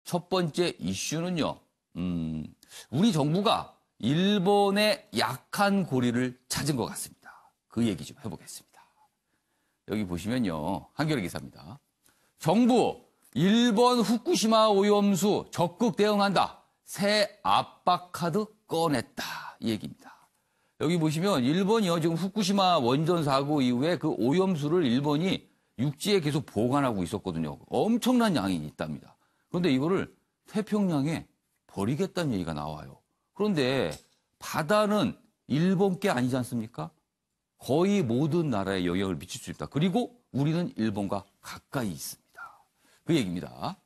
첫 번째 이슈는요. 우리 정부가 일본의 약한 고리를 찾은 것 같습니다. 그 얘기 좀 해보겠습니다. 여기 보시면요. 한겨레 기사입니다. 정부, 일본 후쿠시마 오염수 적극 대응한다. 새 압박 카드 꺼냈다. 이 얘기입니다. 여기 보시면 일본이요. 지금 후쿠시마 원전 사고 이후에 그 오염수를 일본이 육지에 계속 보관하고 있었거든요. 엄청난 양이 있답니다. 그런데 이거를 태평양에 버리겠다는 얘기가 나와요. 그런데 바다는 일본 게 아니지 않습니까? 거의 모든 나라에 영향을 미칠 수 있다. 그리고 우리는 일본과 가까이 있습니다. 그 얘기입니다.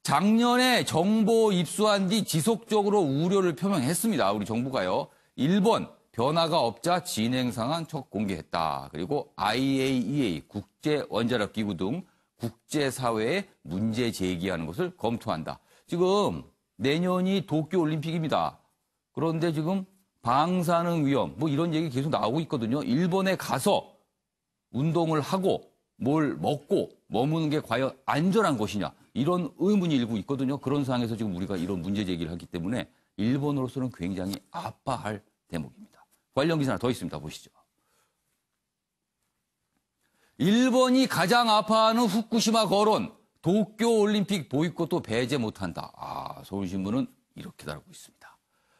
작년에 정보 입수한 뒤 지속적으로 우려를 표명했습니다. 우리 정부가요. 일본 변화가 없자 진행 상황 첫 공개했다. 그리고 IAEA 국제원자력기구 등 국제사회에 문제 제기하는 것을 검토한다. 지금 내년이 도쿄올림픽입니다. 그런데 지금 방사능 위험 뭐 이런 얘기 계속 나오고 있거든요. 일본에 가서 운동을 하고 뭘 먹고 머무는 게 과연 안전한 것이냐 이런 의문이 일고 있거든요. 그런 상황에서 지금 우리가 이런 문제 제기를 하기 때문에 일본으로서는 굉장히 아파할 대목입니다. 관련 기사 하나 더 있습니다. 보시죠. 일본이 가장 아파하는 후쿠시마 거론, 도쿄올림픽 보이콧도 배제 못한다. 서울신문은 이렇게 다루고 있습니다.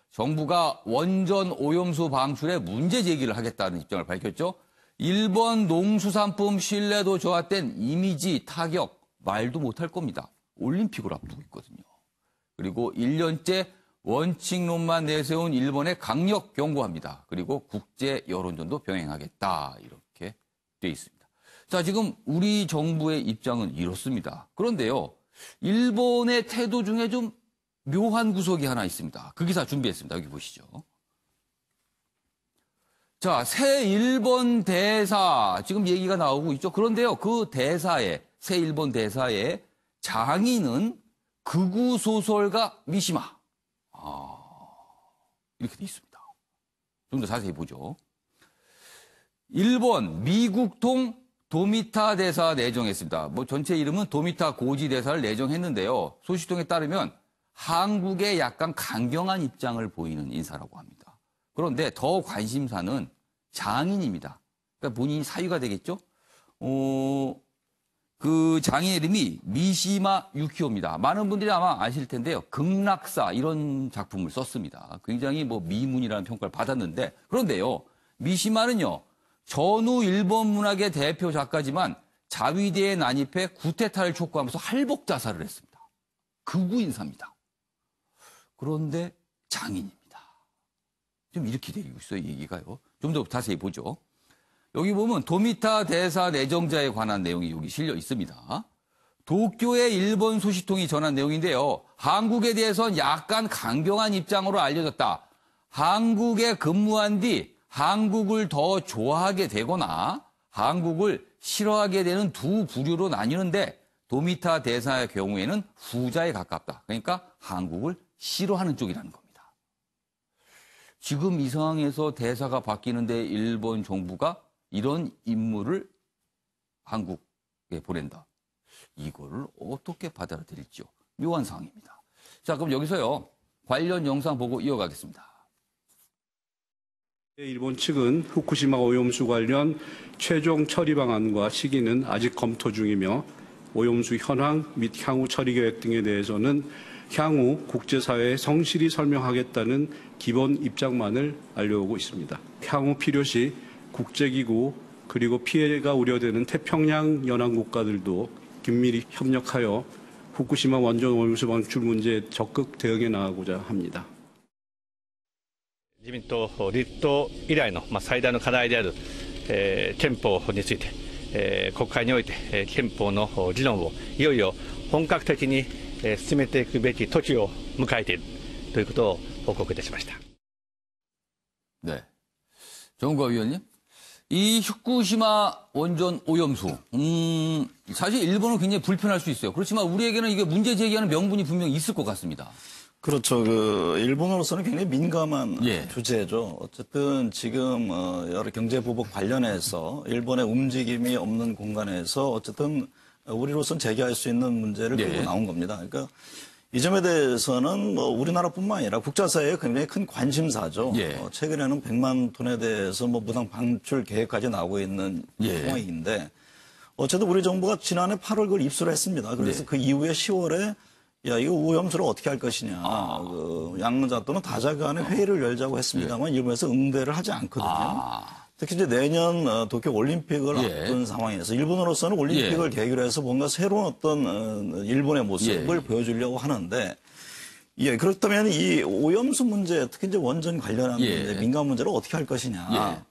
정부가 원전 오염수 방출에 문제 제기를 하겠다는 입장을 밝혔죠. 일본 농수산품 신뢰도 저하된 이미지 타격 말도 못할 겁니다. 올림픽을 앞두고 있거든요. 그리고 1년째 원칙론만 내세운 일본에 강력 경고합니다. 그리고 국제 여론전도 병행하겠다. 이렇게 돼 있습니다. 자, 지금 우리 정부의 입장은 이렇습니다. 그런데요, 일본의 태도 중에 좀 묘한 구석이 하나 있습니다. 그 기사 준비했습니다. 여기 보시죠. 자, 새 일본 대사 지금 얘기가 나오고 있죠. 그런데요, 그 대사에 새 일본 대사의 장인은 극우 소설가 미시마. 이렇게 돼 있습니다. 좀 더 자세히 보죠. 일본 미국통 도미타 대사 내정했습니다. 뭐 전체 이름은 도미타 고지 대사를 내정했는데요. 소식통에 따르면 한국에 약간 강경한 입장을 보이는 인사라고 합니다. 그런데 더 관심사는 장인입니다. 그러니까 본인이 사위가 되겠죠? 그 장인의 이름이 미시마 유키오입니다. 많은 분들이 아마 아실 텐데요. 극락사 이런 작품을 썼습니다. 굉장히 뭐 미문이라는 평가를 받았는데 그런데요. 미시마는요. 전후 일본 문학의 대표 작가지만 자위대에 난입해 구테타를 촉구하면서 할복 자살을 했습니다. 극우 인사입니다. 그런데 장인입니다. 좀 이렇게 되고 있어요, 얘기가요. 좀 더 자세히 보죠. 여기 보면 도미타 대사 내정자에 관한 내용이 여기 실려 있습니다. 도쿄의 일본 소식통이 전한 내용인데요. 한국에 대해서는 약간 강경한 입장으로 알려졌다. 한국에 근무한 뒤 한국을 더 좋아하게 되거나 한국을 싫어하게 되는 두 부류로 나뉘는데 도미타 대사의 경우에는 후자에 가깝다. 그러니까 한국을 싫어하는 쪽이라는 겁니다. 지금 이 상황에서 대사가 바뀌는데 일본 정부가 이런 인물을 한국에 보낸다. 이거를 어떻게 받아들일지요. 묘한 상황입니다. 자, 그럼 여기서요. 관련 영상 보고 이어가겠습니다. 일본 측은 후쿠시마 오염수 관련 최종 처리 방안과 시기는 아직 검토 중이며 오염수 현황 및 향후 처리 계획 등에 대해서는 향후 국제사회에 성실히 설명하겠다는 기본 입장만을 알려오고 있습니다. 향후 필요시 국제기구 그리고 피해가 우려되는 태평양 연안 국가들도 긴밀히 협력하여 후쿠시마 원전 오염수 방출 문제에 적극 대응해 나가고자 합니다. 自民党立党以来の最大の課題である憲法について国会において憲法の議論をいよいよ本格的に進めていくべき時を迎えているということを報告いたしました。 네, 정우가 위원님, 이 후쿠시마 원전 오염수, 사실 일본은 굉장히 불편할 수 있어요. 그렇지만 우리에게는 이게 문제 제기하는 명분이 분명히 있을 것 같습니다. 그렇죠. 일본으로서는 굉장히 민감한 주제죠. 어쨌든 지금 여러 경제 보복 관련해서 일본의 움직임이 없는 공간에서 어쨌든 우리로서는 제기할 수 있는 문제를 끌고 나온 겁니다. 그러니까 이 점에 대해서는 뭐 우리나라뿐만 아니라 국제사회에 굉장히 큰 관심사죠. 예. 최근에는 100만 톤에 대해서 뭐 무당 방출 계획까지 나오고 있는 예. 상황인데 어쨌든 우리 정부가 지난해 8월 그걸 입수를 했습니다. 그래서 네. 그 이후에 10월에 야 이거 오염수를 어떻게 할 것이냐. 그 양자 또는 다자 간의 회의를 열자고 했습니다만 일본에서 응대를 하지 않거든요. 특히 이제 내년 도쿄 올림픽을 예. 앞둔 상황에서 일본으로서는 올림픽을 계기로 해서 뭔가 새로운 어떤 일본의 모습을 보여주려고 하는데 예, 그렇다면 이 오염수 문제, 특히 이제 원전 관련한 문제, 민간 문제를 어떻게 할 것이냐.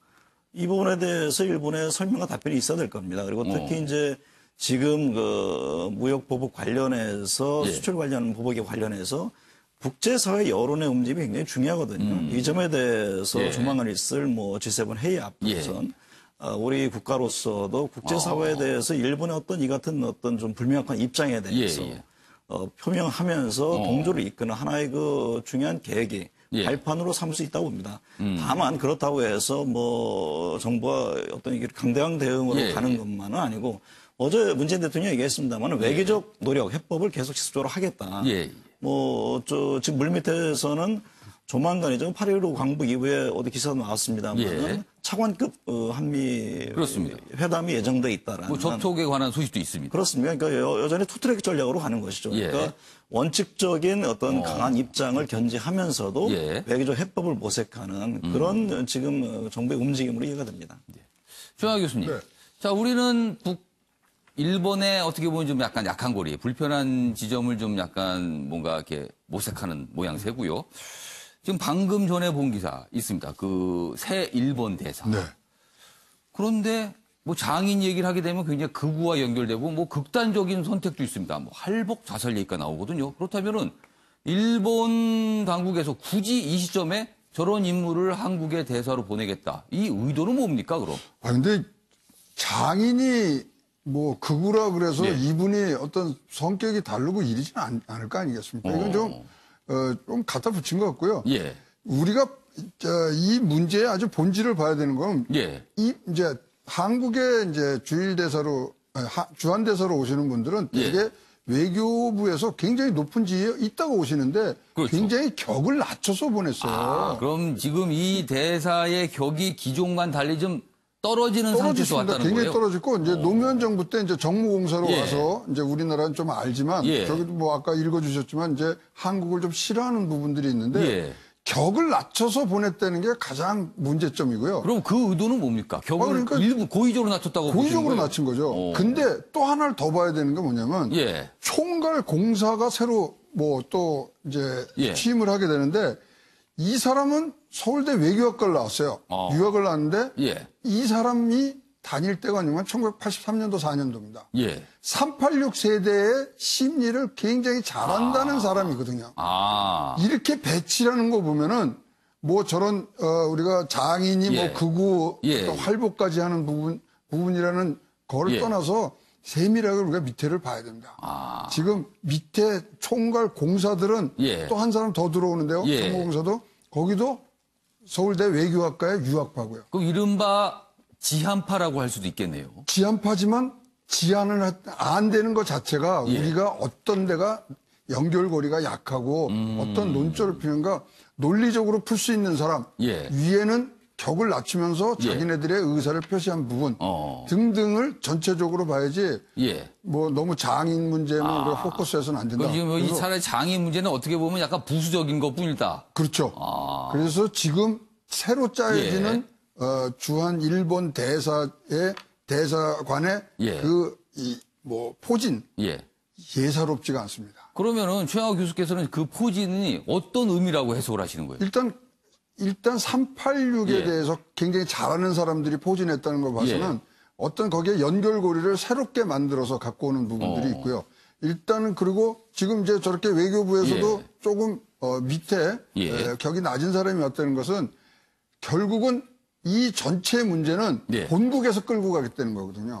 이 부분에 대해서 일본의 설명과 답변이 있어야 될 겁니다. 그리고 특히 이제 지금 그 무역 보복 관련해서 수출 관련 보복에 관련해서 국제사회 여론의 움직임이 굉장히 중요하거든요. 이 점에 대해서 조만간 있을 뭐 G7 회의 앞에선 우리 국가로서도 국제사회에 대해서 일본의 어떤 이 같은 어떤 좀 불명확한 입장에 대해서 표명하면서 동조를 이끄는 하나의 그 중요한 계획이 발판으로 삼을 수 있다고 봅니다. 다만 그렇다고 해서 뭐 정부가 어떤 이게 강대강 대응으로 가는 것만은 아니고 어제 문재인 대통령이 얘기했습니다만 외교적 노력, 해법을 계속 지속적으로 하겠다. 지금 물밑에서는 조만간이죠. 8.15 광복 이후에 어디 기사도 나왔습니다만 차관급 한미 그렇습니다. 회담이 예정돼 있다라는. 뭐 접촉에 관한 소식도 있습니다. 그렇습니다. 그러니까 여전히 투트랙 전략으로 가는 것이죠. 그러니까 원칙적인 어떤 강한 입장을 견지하면서도 외교적 해법을 모색하는 그런 지금 정부의 움직임으로 이해가 됩니다. 최영하 교수님. 자, 우리는 일본의 어떻게 보면 좀 약간 약한 고리, 불편한 지점을 좀 약간 뭔가 이렇게 모색하는 모양새고요. 지금 방금 전에 본 기사 있습니다. 그 새 일본 대사. 그런데 뭐 장인 얘기를 하게 되면 굉장히 극우와 연결되고 뭐 극단적인 선택도 있습니다. 뭐 할복 자살 얘기가 나오거든요. 그렇다면은 일본 당국에서 굳이 이 시점에 저런 인물을 한국의 대사로 보내겠다. 이 의도는 뭡니까, 그럼? 근데 장인이 뭐 극우라 그래서 이분이 어떤 성격이 다르고 이러지는 않을 거 아니겠습니까? 이건 좀 갖다 붙인 것 같고요. 우리가 이 문제의 아주 본질을 봐야 되는 건 이제 한국의 이제 주한 대사로 오시는 분들은 되게 외교부에서 굉장히 높은 지위에 있다고 오시는데 굉장히 격을 낮춰서 보냈어요. 그럼 지금 이 대사의 격이 기존과는 달리 좀 떨어지는 상태에서 왔다는 굉장히 거예요? 떨어지고 이제 노무현 정부 때 이제 정무공사로 와서 이제 우리나라는 좀 알지만 저기도 뭐 아까 읽어주셨지만 이제 한국을 좀 싫어하는 부분들이 있는데 격을 낮춰서 보냈다는 게 가장 문제점이고요. 그럼 그 의도는 뭡니까? 격을 그러니까 일부 고의적으로 낮췄다고 고의적으로 낮춘 거죠. 근데 또 하나를 더 봐야 되는 게 뭐냐면 총괄 공사가 새로 뭐 또 이제 취임을 하게 되는데 이 사람은 서울대 외교학과를 나왔어요. 유학을 나왔는데 이 사람이 다닐 때가 아니면 1983년도 4년도입니다. 386 세대의 심리를 굉장히 잘한다는 사람이거든요. 이렇게 배치라는 거 보면은 뭐 저런 우리가 장인이 뭐 극우 활복까지 하는 부분이라는 거를 떠나서 세밀하게 우리가 밑에를 봐야 됩니다. 지금 밑에 총괄 공사들은 또 한 사람 더 들어오는데요. 정무공사도 거기도 서울대 외교학과의 유학파고요. 그럼 이른바 지한파라고 할 수도 있겠네요. 지한파지만 지한을 안 되는 것 자체가 우리가 어떤 데가 연결고리가 약하고 어떤 논조를 피는가 논리적으로 풀 수 있는 사람 위에는 격을 낮추면서 자기네들의 의사를 표시한 부분 등등을 전체적으로 봐야지 뭐 너무 장인 문제만 우리가 포커스해서는 안 된다. 지금 이 차라리 장인 문제는 어떻게 보면 약간 부수적인 것뿐이다. 그렇죠. 그래서 지금 새로 짜여지는 주한 일본 대사관의 뭐 포진 예사롭지가 않습니다. 그러면은 최영하 교수께서는 그 포진이 어떤 의미라고 해석을 하시는 거예요? 일단 386에 대해서 굉장히 잘하는 사람들이 포진했다는 걸 봐서는 어떤 거기에 연결고리를 새롭게 만들어서 갖고 오는 부분들이 있고요. 일단은 그리고 지금 이제 저렇게 외교부에서도 조금 밑에 격이 낮은 사람이 왔다는 것은 결국은 이 전체 문제는 본국에서 끌고 가겠다는 거거든요.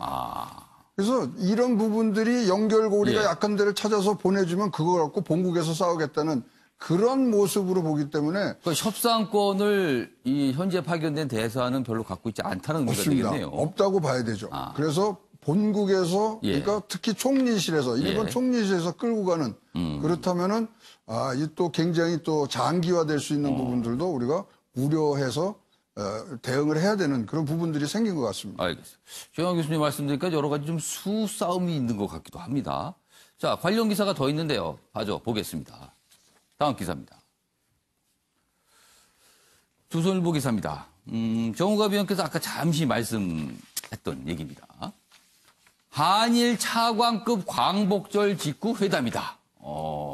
그래서 이런 부분들이 연결고리가 약한 데를 찾아서 보내주면 그거 갖고 본국에서 싸우겠다는 그런 모습으로 보기 때문에 그 협상권을 이 현재 파견된 대사는 별로 갖고 있지 않다는 의미가 되겠네요. 없다고 봐야 되죠. 그래서 본국에서 예. 그러니까 특히 총리실에서 일본 예. 총리실에서 끌고 가는 그렇다면은 이 또 굉장히 또 장기화될 수 있는 부분들도 우리가 우려해서 대응을 해야 되는 그런 부분들이 생긴 것 같습니다. 알겠습니다. 최영학 교수님 말씀드리니까 여러 가지 좀 수싸움이 있는 것 같기도 합니다. 자, 관련 기사가 더 있는데요. 보겠습니다. 다음 기사입니다. 조선일보 기사입니다. 정우갑 위원께서 아까 잠시 말씀했던 얘기입니다. 한일 차관급 광복절 직후 회담이다.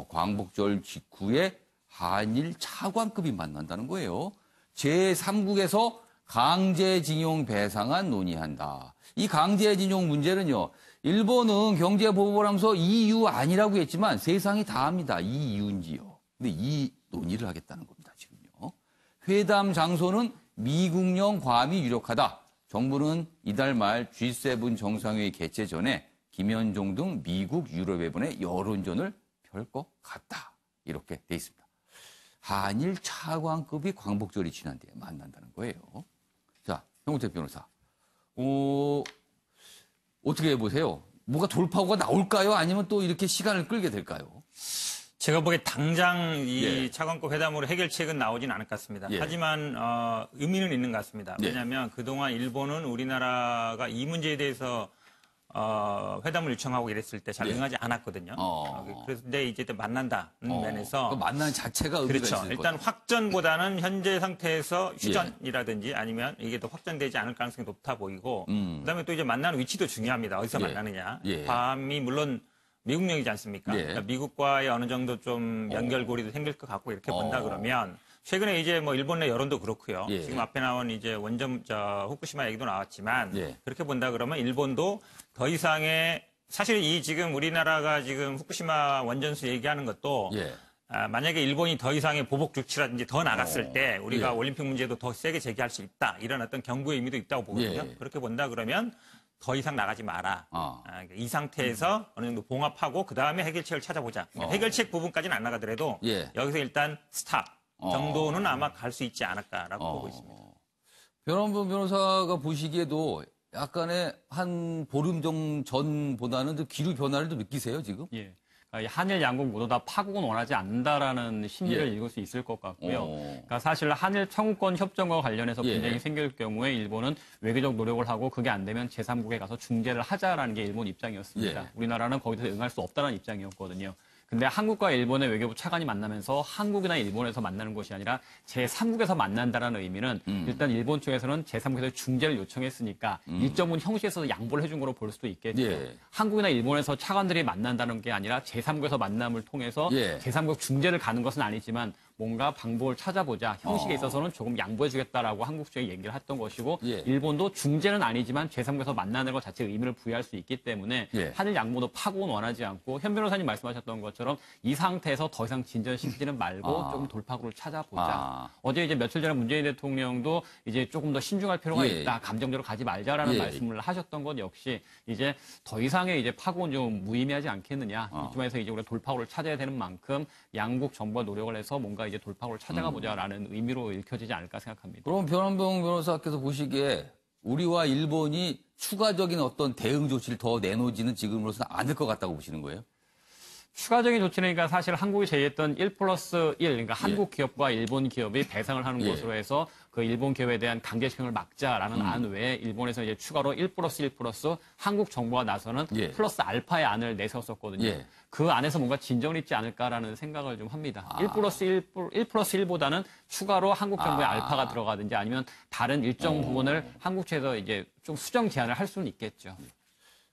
광복절 직후에 한일 차관급이 만난다는 거예요. 제3국에서 강제징용 배상안 논의한다. 이 강제징용 문제는요. 일본은 경제보복을 하면서 EU 아니라고 했지만 세상이 다 압니다. EU인지요. 근데 이 논의를 하겠다는 겁니다. 지금요. 회담 장소는 미국령 괌이 유력하다. 정부는 이달 말 G7 정상회의 개최 전에 김현종 등 미국, 유럽해본의 여론전을 펼 것 같다. 이렇게 돼 있습니다. 한일 차관급이 광복절이 지난 뒤에 만난다는 거예요. 자, 형우택 변호사. 어떻게 보세요? 뭐가 돌파구가 나올까요? 아니면 또 이렇게 시간을 끌게 될까요? 제가 보기에 당장 이 차관급 회담으로 해결책은 나오진 않을 것 같습니다. 하지만 의미는 있는 것 같습니다. 왜냐하면 그동안 일본은 우리나라가 이 문제에 대해서 회담을 요청하고 이랬을 때 잘 응하지 않았거든요. 그런데 이제 만난다는 면에서 만나는 자체가 의미가 그렇죠. 있을 일단 거다. 확전보다는 현재 상태에서 휴전이라든지 아니면 이게 더 확전되지 않을 가능성이 높다 보이고 그다음에 또 이제 만나는 위치도 중요합니다. 어디서 만나느냐. 괌이 물론 미국령이지 않습니까? 그러니까 미국과의 어느 정도 좀 연결고리도 생길 것 같고 이렇게 본다 그러면 최근에 이제 뭐 일본 내 여론도 그렇고요. 지금 앞에 나온 이제 후쿠시마 얘기도 나왔지만 그렇게 본다 그러면 일본도 더 이상의 사실 이 지금 우리나라가 지금 후쿠시마 원전수 얘기하는 것도 만약에 일본이 더 이상의 보복 조치라든지 더 나갔을 때 우리가 올림픽 문제도 더 세게 제기할 수 있다. 이런 어떤 경고의 의미도 있다고 보거든요. 그렇게 본다 그러면 더 이상 나가지 마라. 이 상태에서 어느 정도 봉합하고 그다음에 해결책을 찾아보자. 그러니까 해결책 부분까지는 안 나가더라도 여기서 일단 스탑 정도는 아마 갈 수 있지 않을까라고 보고 있습니다. 변원범 변호사가 보시기에도 약간의 한 보름 전보다는 좀 기류 변화를 좀 느끼세요, 지금? 예. 한일 양국 모두 다 파국은 원하지 않는다라는 심리를 읽을 수 있을 것 같고요. 그러니까 사실 한일 청구권 협정과 관련해서 분쟁이 생길 경우에 일본은 외교적 노력을 하고 그게 안 되면 제3국에 가서 중재를 하자라는 게 일본 입장이었습니다. 우리나라는 거기서 응할 수 없다는 입장이었거든요. 근데 한국과 일본의 외교부 차관이 만나면서 한국이나 일본에서 만나는 것이 아니라 제3국에서 만난다는 의미는 일단 일본 쪽에서는 제3국에서 중재를 요청했으니까 일정 부분 형식에서 양보를 해준 거로 볼 수도 있겠죠. 한국이나 일본에서 차관들이 만난다는 게 아니라 제3국에서 만남을 통해서 제3국 중재를 가는 것은 아니지만 뭔가 방법을 찾아보자. 형식에 있어서는 조금 양보해주겠다라고 한국 쪽에 얘기를 했던 것이고 일본도 중재는 아니지만 제3국에서 만나는 것 자체에 의미를 부여할 수 있기 때문에 한일 양모도 파국은 원하지 않고 현 변호사님 말씀하셨던 것처럼 이 상태에서 더 이상 진전시키지는 말고 조금 돌파구를 찾아보자. 어제 이제 며칠 전에 문재인 대통령도 이제 조금 더 신중할 필요가 있다. 감정적으로 가지 말자라는 말씀을 하셨던 것 역시 이제 더 이상의 이제 파국은 좀 무의미하지 않겠느냐. 이쯤에서 이제 우리가 돌파구를 찾아야 되는 만큼 양국 정부가 노력을 해서 뭔가 이제 돌파구를 찾아가 보자라는 의미로 읽혀지지 않을까 생각합니다. 그럼 변원병 변호사께서 보시기에 우리와 일본이 추가적인 어떤 대응 조치를 더 내놓지는 지금으로서는 않을 것 같다고 보시는 거예요? 추가적인 조치는 그러니까 사실 한국이 제의했던 1+1, 그러니까 한국 기업과 일본 기업이 배상을 하는 것으로 해서 그 일본 기업에 대한 강제징용을 막자라는 안 외에 일본에서 이제 추가로 1+1+ 한국 정부가 나서는 플러스 알파의 안을 내세웠었거든요. 그 안에서 뭔가 진정을 있지 않을까라는 생각을 좀 합니다. 1+1보다는 추가로 한국 정부의 알파가 들어가든지 아니면 다른 일정 부분을 한국 측에서 이제 좀 수정 제한을 할 수는 있겠죠.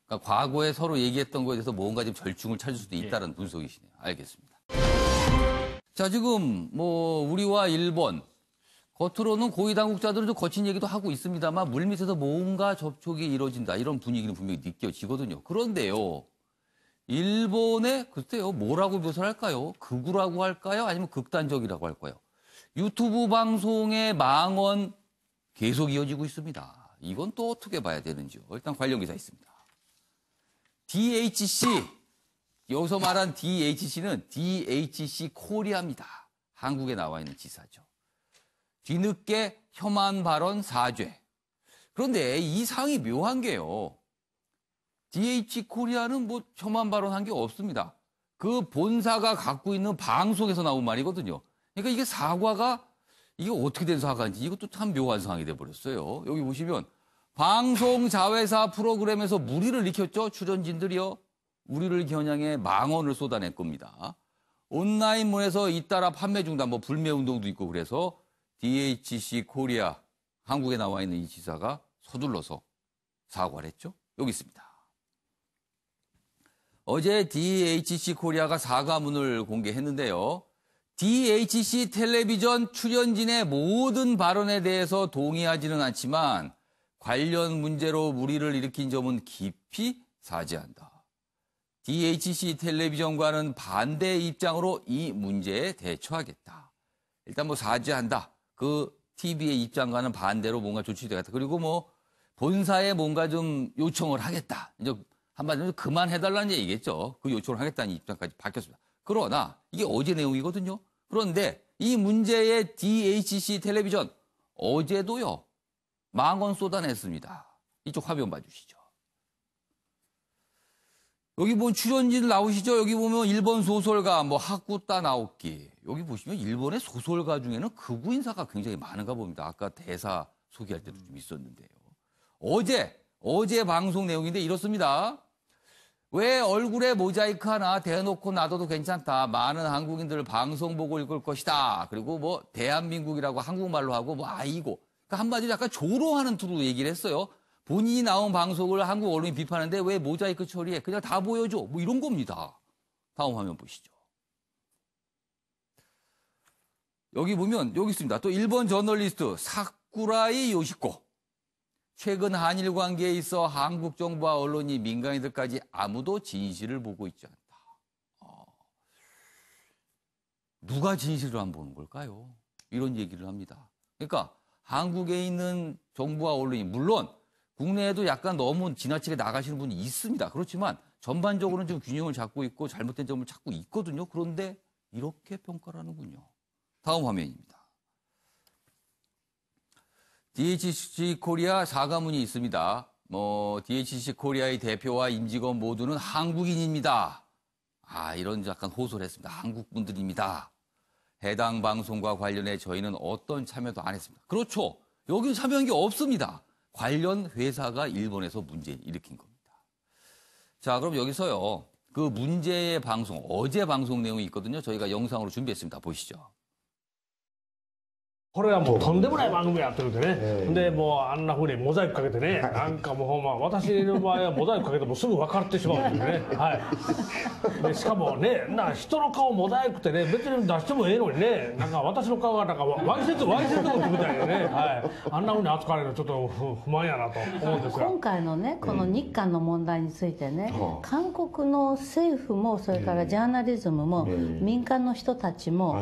그러니까 과거에 서로 얘기했던 거에 대해서 뭔가 좀 절충을 찾을 수도 있다는 분석이시네요. 알겠습니다. 자, 지금 뭐 우리와 일본 겉으로는 고위 당국자들은 좀 거친 얘기도 하고 있습니다만 물밑에서 뭔가 접촉이 이루어진다. 이런 분위기는 분명히 느껴지거든요. 그런데요. 일본의 글쎄요. 뭐라고 묘사를 할까요? 극우라고 할까요? 아니면 극단적이라고 할까요? 유튜브 방송의 망언 계속 이어지고 있습니다. 이건 또 어떻게 봐야 되는지요? 일단 관련 기사 있습니다. DHC, 여기서 말한 DHC는 DHC 코리아입니다. 한국에 나와 있는 지사죠. 뒤늦게 혐한 발언 사죄. 그런데 이 상이 묘한 게요. DH 코리아는 뭐 혐한 발언한 게 없습니다. 그 본사가 갖고 있는 방송에서 나온 말이거든요. 그러니까 이게 사과가 이게 어떻게 된 사과인지 이것도 참 묘한 상황이 돼버렸어요. 여기 보시면 방송 자회사 프로그램에서 무리를 일으켰죠. 출연진들이요. 우리를 겨냥해 망언을 쏟아낼 겁니다. 온라인문에서 잇따라 판매 중단, 뭐 불매운동도 있고 그래서 DHC 코리아, 한국에 나와 있는 이 지사가 서둘러서 사과를 했죠. 여기 있습니다. 어제 DHC 코리아가 사과문을 공개했는데요. DHC 텔레비전 출연진의 모든 발언에 대해서 동의하지는 않지만 관련 문제로 무리를 일으킨 점은 깊이 사죄한다. DHC 텔레비전과는 반대 입장으로 이 문제에 대처하겠다. 일단 뭐 사죄한다. 그 TV의 입장과는 반대로 뭔가 조치되겠다. 그리고 뭐 본사에 뭔가 좀 요청을 하겠다. 이제 한마디로 그만해달라는 얘기겠죠. 그 요청을 하겠다는 입장까지 밝혔습니다. 그러나 이게 어제 내용이거든요. 그런데 이 문제의 DHC 텔레비전 어제도요. 망언 쏟아냈습니다. 이쪽 화면 봐주시죠. 여기 보면 출연진 나오시죠? 여기 보면 일본 소설가 뭐 하쿠타 나오키. 여기 보시면 일본의 소설가 중에는 극우 인사가 굉장히 많은가 봅니다. 아까 대사 소개할 때도 좀 있었는데요. 어제 방송 내용인데 이렇습니다. 왜 얼굴에 모자이크 하나 대놓고 놔둬도 괜찮다. 많은 한국인들 방송 보고 읽을 것이다. 그리고 뭐 대한민국이라고 한국말로 하고 뭐 아이고. 그러니까 한마디로 약간 조롱하는 투로 얘기를 했어요. 본인이 나온 방송을 한국 언론이 비판하는데 왜 모자이크 처리해? 그냥 다 보여줘. 뭐 이런 겁니다. 다음 화면 보시죠. 여기 보면 여기 있습니다. 또 일본 저널리스트 사쿠라이 요시코. 최근 한일 관계에 있어 한국 정부와 언론이 민간인들까지 아무도 진실을 보고 있지 않다. 누가 진실을 안 보는 걸까요? 이런 얘기를 합니다. 그러니까 한국에 있는 정부와 언론이 물론 국내에도 약간 너무 지나치게 나가시는 분이 있습니다. 그렇지만 전반적으로는 좀 균형을 잡고 있고 잘못된 점을 찾고 있거든요. 그런데 이렇게 평가를 하는군요. 다음 화면입니다. DHC 코리아 사과문이 있습니다. DHC 코리아의 대표와 임직원 모두는 한국인입니다. 이런 약간 호소를 했습니다. 한국 분들입니다. 해당 방송과 관련해 저희는 어떤 참여도 안 했습니다. 그렇죠. 여기는 참여한 게 없습니다. 관련 회사가 일본에서 문제 일으킨 겁니다. 자, 그럼 여기서요. 그 문제의 방송, 어제 방송 내용이 있거든요. 저희가 영상으로 준비했습니다. 보시죠. これはもうとんでもない番組やってるんでね、でもうあんなふうにモザイクかけてね、なんかもうほんま私の場合はモザイクかけてもすぐ分かってしまうんですね、でしかもね、人の顔モザイクってね、別に出してもええのにね、なんか私の顔がなんかわいせつことみたいでね、あんなふうに扱われるのちょっと不満やなと思うんですが、今回のね、この日韓の問題についてね、韓国の政府もそれからジャーナリズムも民間の人たちも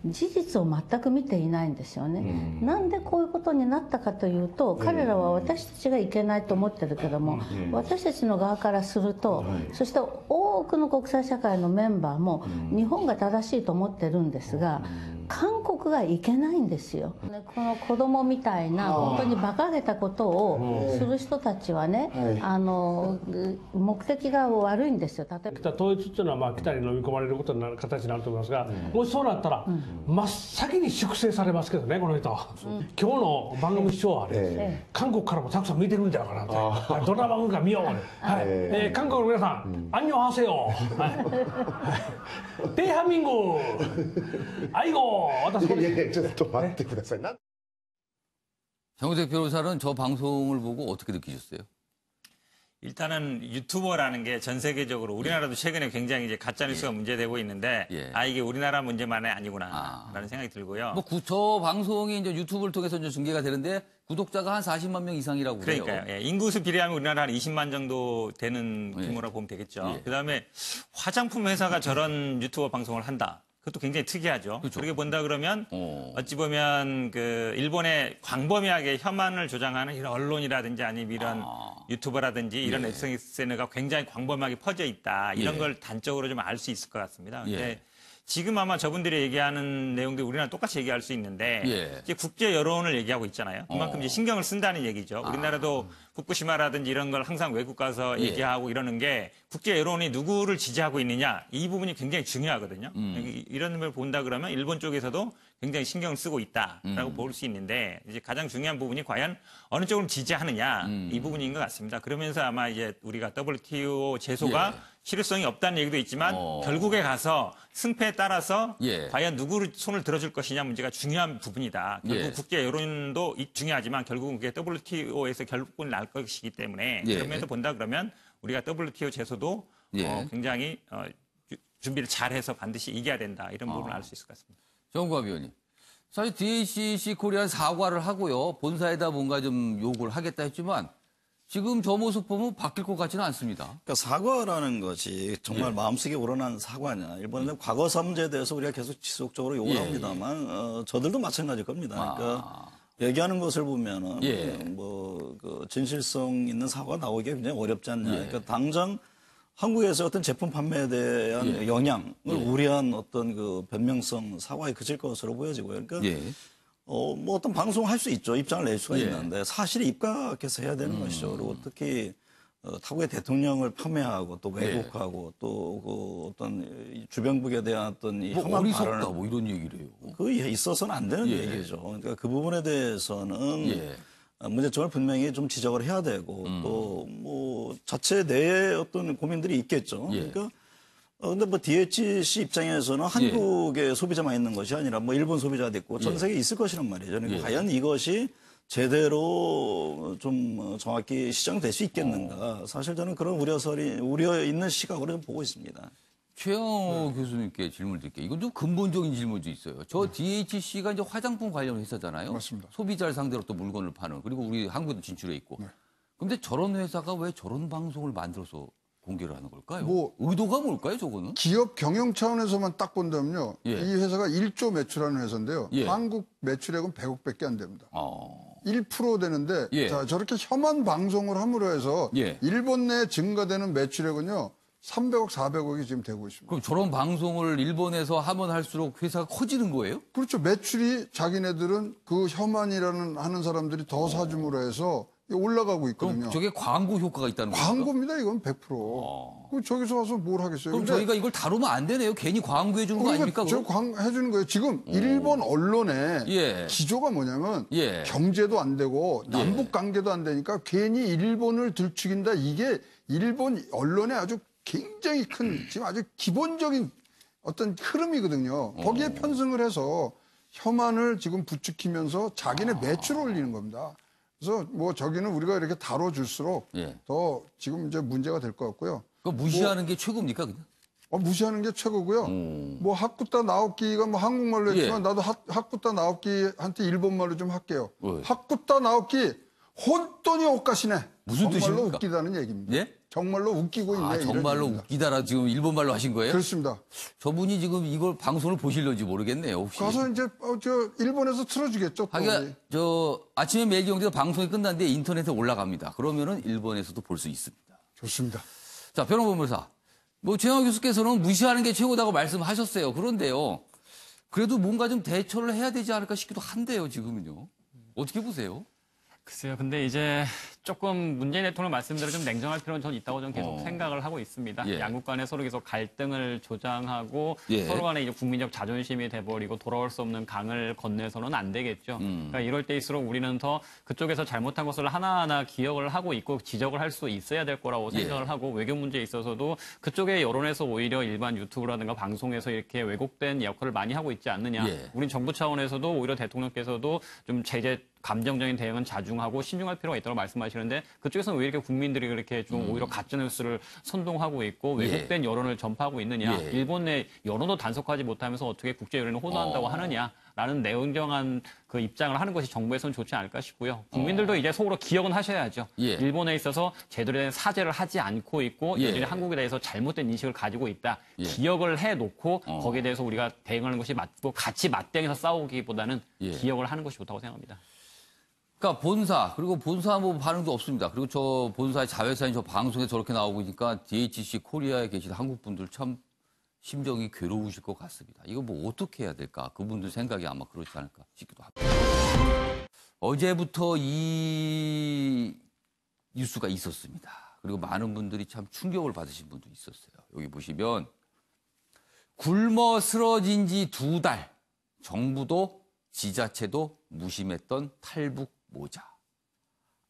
事実を全く見ていないんですよね。なんでこういうことになったかというと、彼らは私たちがいけないと思ってるけども、私たちの側からすると、そして多くの国際社会のメンバーも日本が正しいと思ってるんですが、韓国がいけないんですよ。この子供みたいな本当に馬鹿げたことをする人たちはね、目的が悪いんですよ。例えば統一っていうのは北に飲み込まれることになる形になると思いますが、もしそうなったら真っ先に粛清されますけどね、この人。今日の番組視聴はね、韓国からもたくさん見てるんじゃないかなと。どんな番組か見よう。韓国の皆さん、アンニョンハセヨ。テイハミング。アイゴ。ちょっと待ってください。 정우택 변호사는 저 방송을 보고 어떻게 느끼셨어요? 일단은 유튜버라는 게 전 세계적으로 우리나라도 최근에 굉장히 이제 가짜뉴스가 문제되고 있는데 이게 우리나라 문제만이 아니구나라는 생각이 들고요. 저 방송이 이제 유튜브를 통해서 이제 중계가 되는데 구독자가 한 40만 명 이상이라고 그래요. 그러니까요. 인구수 비례하면 우리나라 한 20만 정도 되는 규모라고 보면 되겠죠. 그다음에 화장품 회사가 저런 유튜버 방송을 한다. 그것도 굉장히 특이하죠. 그렇죠. 그렇게 본다 그러면 어찌 보면 그 일본의 광범위하게 혐한을 조장하는 이런 언론이라든지 아니면 이런 유튜버라든지 이런 SNS가 굉장히 광범위하게 퍼져 있다. 이런 걸 단적으로 좀 알 수 있을 것 같습니다. 근데 지금 아마 저분들이 얘기하는 내용들이 우리나라 똑같이 얘기할 수 있는데 예. 이제 국제 여론을 얘기하고 있잖아요. 그만큼 이제 신경을 쓴다는 얘기죠. 우리나라도 후쿠시마라든지 이런 걸 항상 외국 가서 예. 얘기하고 이러는 게 국제 여론이 누구를 지지하고 있느냐 이 부분이 굉장히 중요하거든요. 이런 걸 본다 그러면 일본 쪽에서도 굉장히 신경을 쓰고 있다라고 볼 수 있는데 이제 가장 중요한 부분이 과연 어느 쪽을 지지하느냐 이 부분인 것 같습니다. 그러면서 아마 이제 우리가 WTO 제소가 예. 실효성이 없다는 얘기도 있지만 결국에 가서 승패에 따라서 예. 과연 누구를 손을 들어줄 것이냐 문제가 중요한 부분이다. 결국 예. 국제 여론도 중요하지만 결국은 그게 WTO에서 결국은 날 것이기 때문에 예. 그런 면에서 본다 그러면 우리가 WTO 제소도 예. 굉장히 준비를 잘해서 반드시 이겨야 된다. 이런 부분을 알 수 있을 것 같습니다. 정구합 위원님. 사실 DHC 코리아는 사과를 하고요. 본사에다 뭔가 좀 요구를 하겠다 했지만 지금 저 모습 보면 바뀔 것 같지는 않습니다. 그러니까 사과라는 것이 정말 예. 마음속에 우러난 사과냐. 일본은 과거사 문제에 대해서 우리가 계속 지속적으로 요구를 예. 합니다만 저들도 마찬가지일 겁니다. 그러니까 얘기하는 것을 보면은 예. 그 진실성 있는 사과가 나오기 굉장히 어렵지 않냐. 예. 그러니까 당장 한국에서 어떤 제품 판매에 대한 예. 영향을 예. 우려한 어떤 그 변명성 사과에 그칠 것으로 보여지고요. 그러니까 예. 뭐 어떤 방송을 할 수 있죠. 입장을 낼 수가 예. 있는데 사실 입각해서 해야 되는 것이죠. 그리고 특히 타국의 대통령을 폄훼하고 또 왜곡하고 또 그 어떤 주변국에 대한 어떤 이 뭐 혐한 어리석다 발언을 뭐 이런 얘기를 해요. 그게 있어서는 안 되는 예. 얘기죠. 그러니까 그 부분에 대해서는 예. 문제점을 분명히 좀 지적을 해야 되고 또 뭐 자체 내에 어떤 고민들이 있겠죠. 예. 그러니까 근데 뭐 DHC 입장에서는 한국의 소비자만 있는 것이 아니라 뭐 일본 소비자도 있고 전 세계에 있을 것이란 말이죠. 그러니까 과연 이것이 제대로 좀 정확히 시정될 수 있겠는가. 사실 저는 그런 우려 있는 시각으로 좀 보고 있습니다. 최영호 교수님께 질문 드릴게요. 이건 좀 근본적인 질문도 있어요. 저 DHC가 이제 화장품 관련 회사잖아요. 맞습니다. 소비자를 상대로 또 물건을 파는. 그리고 우리 한국에도 진출해 있고. 근데 저런 회사가 왜 저런 방송을 만들어서 공개를 하는 걸까요? 뭐 의도가 뭘까요, 저거는? 기업 경영 차원에서만 딱 본다면요. 예. 이 회사가 1조 매출하는 회사인데요. 예. 한국 매출액은 100억밖에 안 됩니다. 1% 되는데 예. 자, 저렇게 혐한 방송을 함으로 해서 예. 일본 내 증가되는 매출액은요. 300억, 400억이 지금 되고 있습니다. 그럼 저런 방송을 일본에서 하면 할수록 회사가 커지는 거예요? 그렇죠. 매출이 자기네들은 그 혐한이라는 하는 사람들이 더 사줌으로 해서 올라가고 있거든요. 그럼 저게 광고 효과가 있다는 거죠? 광고입니다. 이건 100%. 그럼 저기서 와서 뭘 하겠어요? 그럼 저희가 이걸 다루면 안 되네요. 괜히 광고해 주는 거 아닙니까? 저 해주는 거예요. 지금 일본 언론의 예. 기조가 뭐냐면 예. 경제도 안 되고 남북 관계도 안 되니까 괜히 일본을 들추긴다. 이게 일본 언론의 아주 굉장히 큰 지금 아주 기본적인 어떤 흐름이거든요. 거기에 편승을 해서 혐한을 지금 부추기면서 자기네 매출을 올리는 겁니다. 그래서 뭐 저기는 우리가 이렇게 다뤄줄수록 예. 더 지금 이제 문제가 될 것 같고요. 그거 무시하는 게 최고입니까, 그냥? 무시하는 게 최고고요. 뭐 하쿠타 나오키가 뭐 한국말로 했지만 예. 나도 하쿠타 나오키한테 일본말로 좀 할게요. 왜? 하쿠타 나오키 혼돈이 오까시네. 무슨 정말로 뜻입니까? 웃기다는 얘기입니다. 예? 정말로 웃기고 있네. 이런 정말로 얘기입니다. 웃기다라 지금 일본말로 하신 거예요? 그렇습니다. 저분이 지금 이걸 방송을 보실런지 모르겠네요, 혹시. 가서 이제 저 일본에서 틀어주겠죠. 또. 하기가 저 아침에 매일경제가 방송이 끝났는데 인터넷에 올라갑니다. 그러면은 일본에서도 볼 수 있습니다. 좋습니다. 자, 변호변호사. 뭐 최영호 교수께서는 무시하는 게 최고다고 말씀하셨어요. 그런데요. 그래도 뭔가 좀 대처를 해야 되지 않을까 싶기도 한데요, 지금은요. 어떻게 보세요? 글쎄요. 근데 이제 조금 문재인 대통령 말씀대로 좀 냉정할 필요는 전 있다고 저는 계속 생각을 하고 있습니다. 예. 양국 간에 서로 계속 갈등을 조장하고 예. 서로 간에 이제 국민적 자존심이 돼버리고 돌아올 수 없는 강을 건네서는 안 되겠죠. 그러니까 이럴 때일수록 우리는 더 그쪽에서 잘못한 것을 하나하나 기억을 하고 있고 지적을 할 수 있어야 될 거라고 생각을 하고 외교 문제에 있어서도 그쪽의 여론에서 오히려 일반 유튜브라든가 방송에서 이렇게 왜곡된 역할을 많이 하고 있지 않느냐. 예. 우린 정부 차원에서도 오히려 대통령께서도 좀 제재 감정적인 대응은 자중하고 신중할 필요가 있다고 말씀하시는데 그쪽에서는 왜 이렇게 국민들이 그렇게 좀 오히려 가짜뉴스를 선동하고 있고 왜곡된 여론을 전파하고 있느냐. 예. 일본 내 여론도 단속하지 못하면서 어떻게 국제 여론을 호도한다고 하느냐라는 냉정한 그 입장을 하는 것이 정부에서는 좋지 않을까 싶고요. 국민들도 이제 속으로 기억은 하셔야죠. 예. 일본에 있어서 제대로 된 사죄를 하지 않고 있고 예. 여전히 한국에 대해서 잘못된 인식을 가지고 있다. 예. 기억을 해놓고 거기에 대해서 우리가 대응하는 것이 맞고 같이 맞대응해서 싸우기보다는 예. 기억을 하는 것이 좋다고 생각합니다. 그러니까 본사, 그리고 본사 뭐 반응도 없습니다. 그리고 저 본사의 자회사인 저 방송에 저렇게 나오고 있으니까 DHC 코리아에 계신 한국 분들 참 심정이 괴로우실 것 같습니다. 이거 뭐 어떻게 해야 될까? 그분들 생각이 아마 그렇지 않을까 싶기도 합니다. 어제부터 이 뉴스가 있었습니다. 그리고 많은 분들이 참 충격을 받으신 분도 있었어요. 여기 보시면 굶어 쓰러진 지 2달, 정부도 지자체도 무심했던 탈북 모자.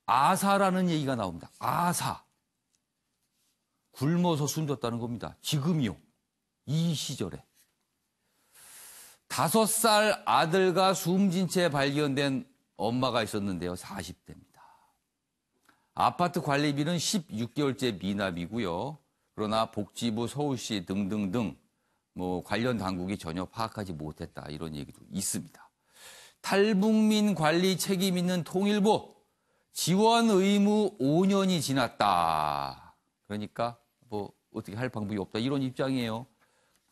아사라는 얘기가 나옵니다. 아사. 굶어서 숨졌다는 겁니다. 지금이요. 이 시절에. 5살 아들과 숨진 채 발견된 엄마가 있었는데요. 40대입니다. 아파트 관리비는 16개월째 미납이고요. 그러나 복지부, 서울시 등등등 뭐 관련 당국이 전혀 파악하지 못했다. 이런 얘기도 있습니다. 탈북민 관리 책임 있는 통일부 지원 의무 5년이 지났다. 그러니까 뭐 어떻게 할 방법이 없다. 이런 입장이에요.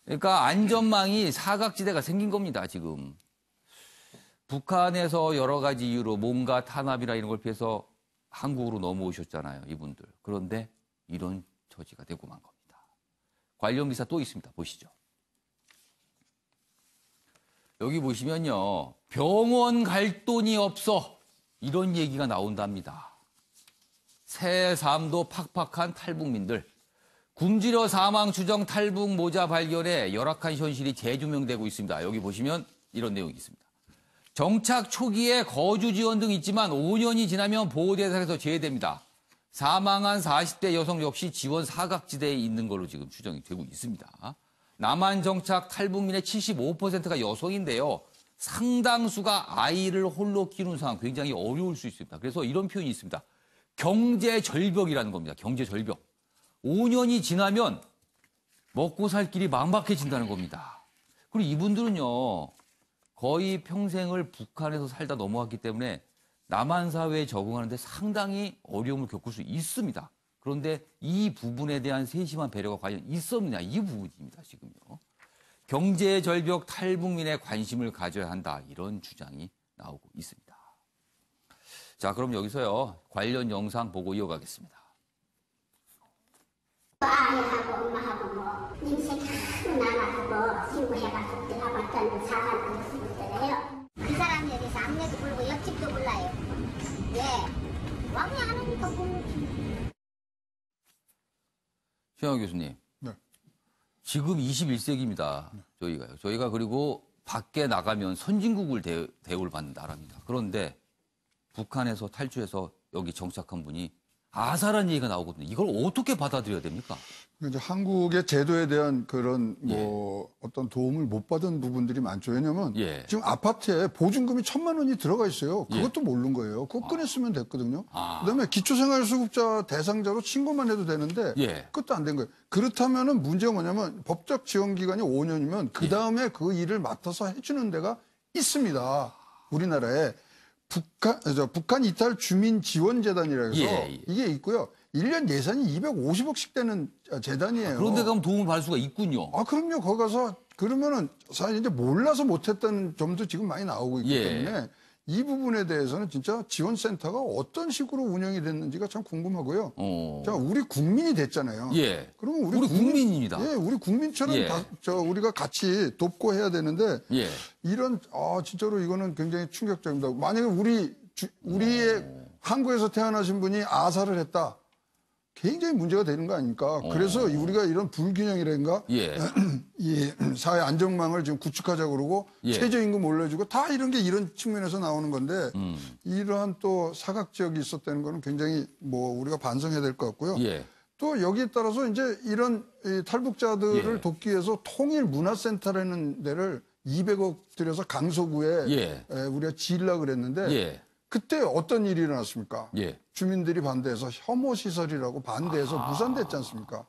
그러니까 안전망이 사각지대가 생긴 겁니다. 지금. 북한에서 여러 가지 이유로 뭔가 탄압이나 이런 걸 피해서 한국으로 넘어오셨잖아요. 이분들. 그런데 이런 처지가 되고 만 겁니다. 관련 기사 또 있습니다. 보시죠. 여기 보시면요. 병원 갈 돈이 없어. 이런 얘기가 나온답니다. 새삼도 팍팍한 탈북민들. 굶주려 사망 추정 탈북 모자 발견에 열악한 현실이 재조명되고 있습니다. 여기 보시면 이런 내용이 있습니다. 정착 초기에 거주 지원 등 있지만 5년이 지나면 보호 대상에서 제외됩니다. 사망한 40대 여성 역시 지원 사각지대에 있는 걸로 지금 추정이 되고 있습니다. 남한 정착 탈북민의 75%가 여성인데요. 상당수가 아이를 홀로 키우는 상황 굉장히 어려울 수 있습니다. 그래서 이런 표현이 있습니다. 경제 절벽이라는 겁니다. 경제 절벽. 5년이 지나면 먹고 살 길이 막막해진다는 겁니다. 그리고 이분들은요. 거의 평생을 북한에서 살다 넘어왔기 때문에 남한 사회에 적응하는데 상당히 어려움을 겪을 수 있습니다. 그런데 이 부분에 대한 세심한 배려가 과연 있었느냐 이 부분입니다. 지금요. 경제 절벽 탈북민에 관심을 가져야 한다. 이런 주장이 나오고 있습니다. 자, 그럼 여기서요. 관련 영상 보고 이어가겠습니다. 아이하고 엄마하고 뭐 인생 참 남아서 신고해가지고 들어갔다는 사과를 했었잖아요. 그 사람에 대해서 안내도 모르고 옆집도 몰라요. 예, 왕래하는 거 보면. 최영하 교수님. 네. 지금 21세기입니다. 저희가 그리고 밖에 나가면 선진국을 대우를 받는 나라입니다. 그런데 북한에서 탈주해서 여기 정착한 분이 아사라는 얘기가 나오거든요. 이걸 어떻게 받아들여야 됩니까? 이제 한국의 제도에 대한 그런 뭐 어떤 도움을 못 받은 부분들이 많죠. 왜냐하면 지금 아파트에 보증금이 1,000만 원이 들어가 있어요. 그것도 모르는 거예요. 그거 꺼냈으면 됐거든요. 그다음에 기초생활수급자 대상자로 신고만 해도 되는데 그것도 안 된 거예요. 그렇다면은 문제가 뭐냐면 법적 지원 기간이 5년이면 그 다음에 그 일을 맡아서 해주는 데가 있습니다. 우리나라에. 북한 이탈 주민 지원 재단이라 해서 이게 있고요. 1년 예산이 250억씩 되는 재단이에요. 그런데 그럼 도움을 받을 수가 있군요. 그럼요. 거기 가서 그러면은 사실 이제 몰라서 못했다는 점도 지금 많이 나오고 있기 때문에 이 부분에 대해서는 진짜 지원센터가 어떤 식으로 운영이 됐는지가 참 궁금하고요. 자, 우리 국민이 됐잖아요. 그러면 우리 국민입니다. 우리 국민처럼 우리가 같이 돕고 해야 되는데 이런 진짜로 이거는 굉장히 충격적입니다. 만약에 우리의 한국에서 태어나신 분이 아사를 했다. 굉장히 문제가 되는 거 아닙니까? 그래서 우리가 이런 불균형이라든가 이 사회 안정망을 지금 구축하자고 그러고 최저임금 올려주고 다 이런 게 이런 측면에서 나오는 건데 이러한 또 사각지역이 있었다는 거는 굉장히 뭐 우리가 반성해야 될 것 같고요. 또 여기에 따라서 이제 이런 탈북자들을 돕기 위해서 통일문화센터라는 데를 200억 들여서 강서구에 우리가 지으려고 그랬는데 그때 어떤 일이 일어났습니까? 주민들이 반대해서 혐오시설이라고 반대해서 무산됐지 않습니까?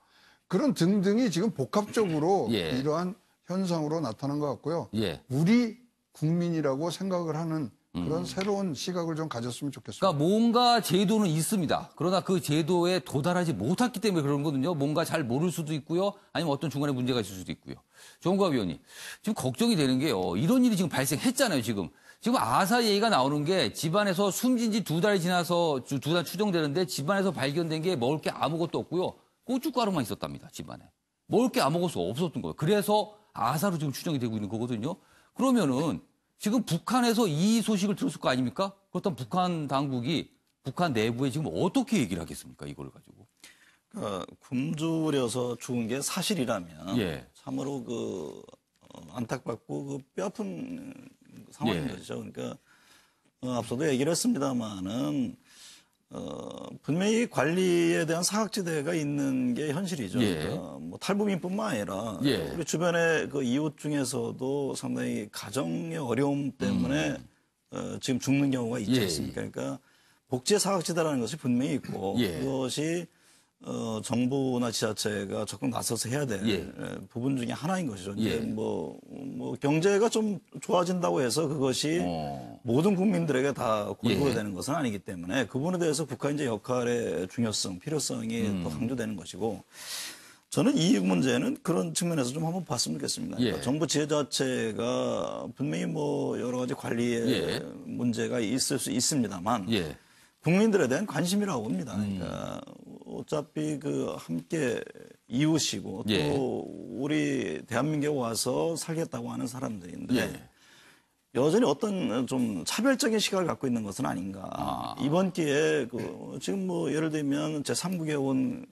그런 등등이 지금 복합적으로 이러한 현상으로 나타난 것 같고요. 우리 국민이라고 생각을 하는 그런 새로운 시각을 좀 가졌으면 좋겠습니다. 그러니까 뭔가 제도는 있습니다. 그러나 그 제도에 도달하지 못했기 때문에 그런 거거든요. 뭔가 잘 모를 수도 있고요. 아니면 어떤 중간에 문제가 있을 수도 있고요. 정우갑 위원님, 지금 걱정이 되는 게요. 이런 일이 지금 발생했잖아요, 지금. 지금 아사 얘기가 나오는 게 집안에서 숨진 지 2달이 지나서 2달 추정되는데 집안에서 발견된 게 먹을 게 아무것도 없고요. 고춧가루만 있었답니다. 집안에. 먹을 게 아무것도 없었던 거예요. 그래서 아사로 지금 추정이 되고 있는 거거든요. 그러면은 지금 북한에서 이 소식을 들었을 거 아닙니까? 그렇다면 북한 당국이 북한 내부에 지금 어떻게 얘기를 하겠습니까? 이걸 가지고. 굶주려서 죽은 게 사실이라면 참으로 안타깝고 뼈아픈 상황인 거죠. 그러니까 앞서도 얘기를 했습니다만은 분명히 관리에 대한 사각지대가 있는 게 현실이죠. 그러니까 뭐 탈북민뿐만 아니라 우리 주변의 그 이웃 중에서도 상당히 가정의 어려움 때문에 지금 죽는 경우가 있지 않습니까? 그러니까 복지의 사각지대라는 것이 분명히 있고 그것이 정부나 지자체가 적극 나서서 해야 될 부분 중에 하나인 것이죠. 이제 뭐 경제가 좀 좋아진다고 해서 그것이 모든 국민들에게 다 골고루 되는 것은 아니기 때문에 그 부분에 대해서 북한의 이제 역할의 중요성, 필요성이 더 강조되는 것이고 저는 이 문제는 그런 측면에서 좀 한번 봤으면 좋겠습니다. 그러니까 정부 지자체가 분명히 뭐 여러 가지 관리에 문제가 있을 수 있습니다만 국민들에 대한 관심이라고 봅니다. 그러니까 어차피 함께 이웃이고 또 우리 대한민국에 와서 살겠다고 하는 사람들인데 여전히 어떤 좀 차별적인 시각을 갖고 있는 것은 아닌가. 이번 기회에 지금 뭐 예를 들면 제3국에 온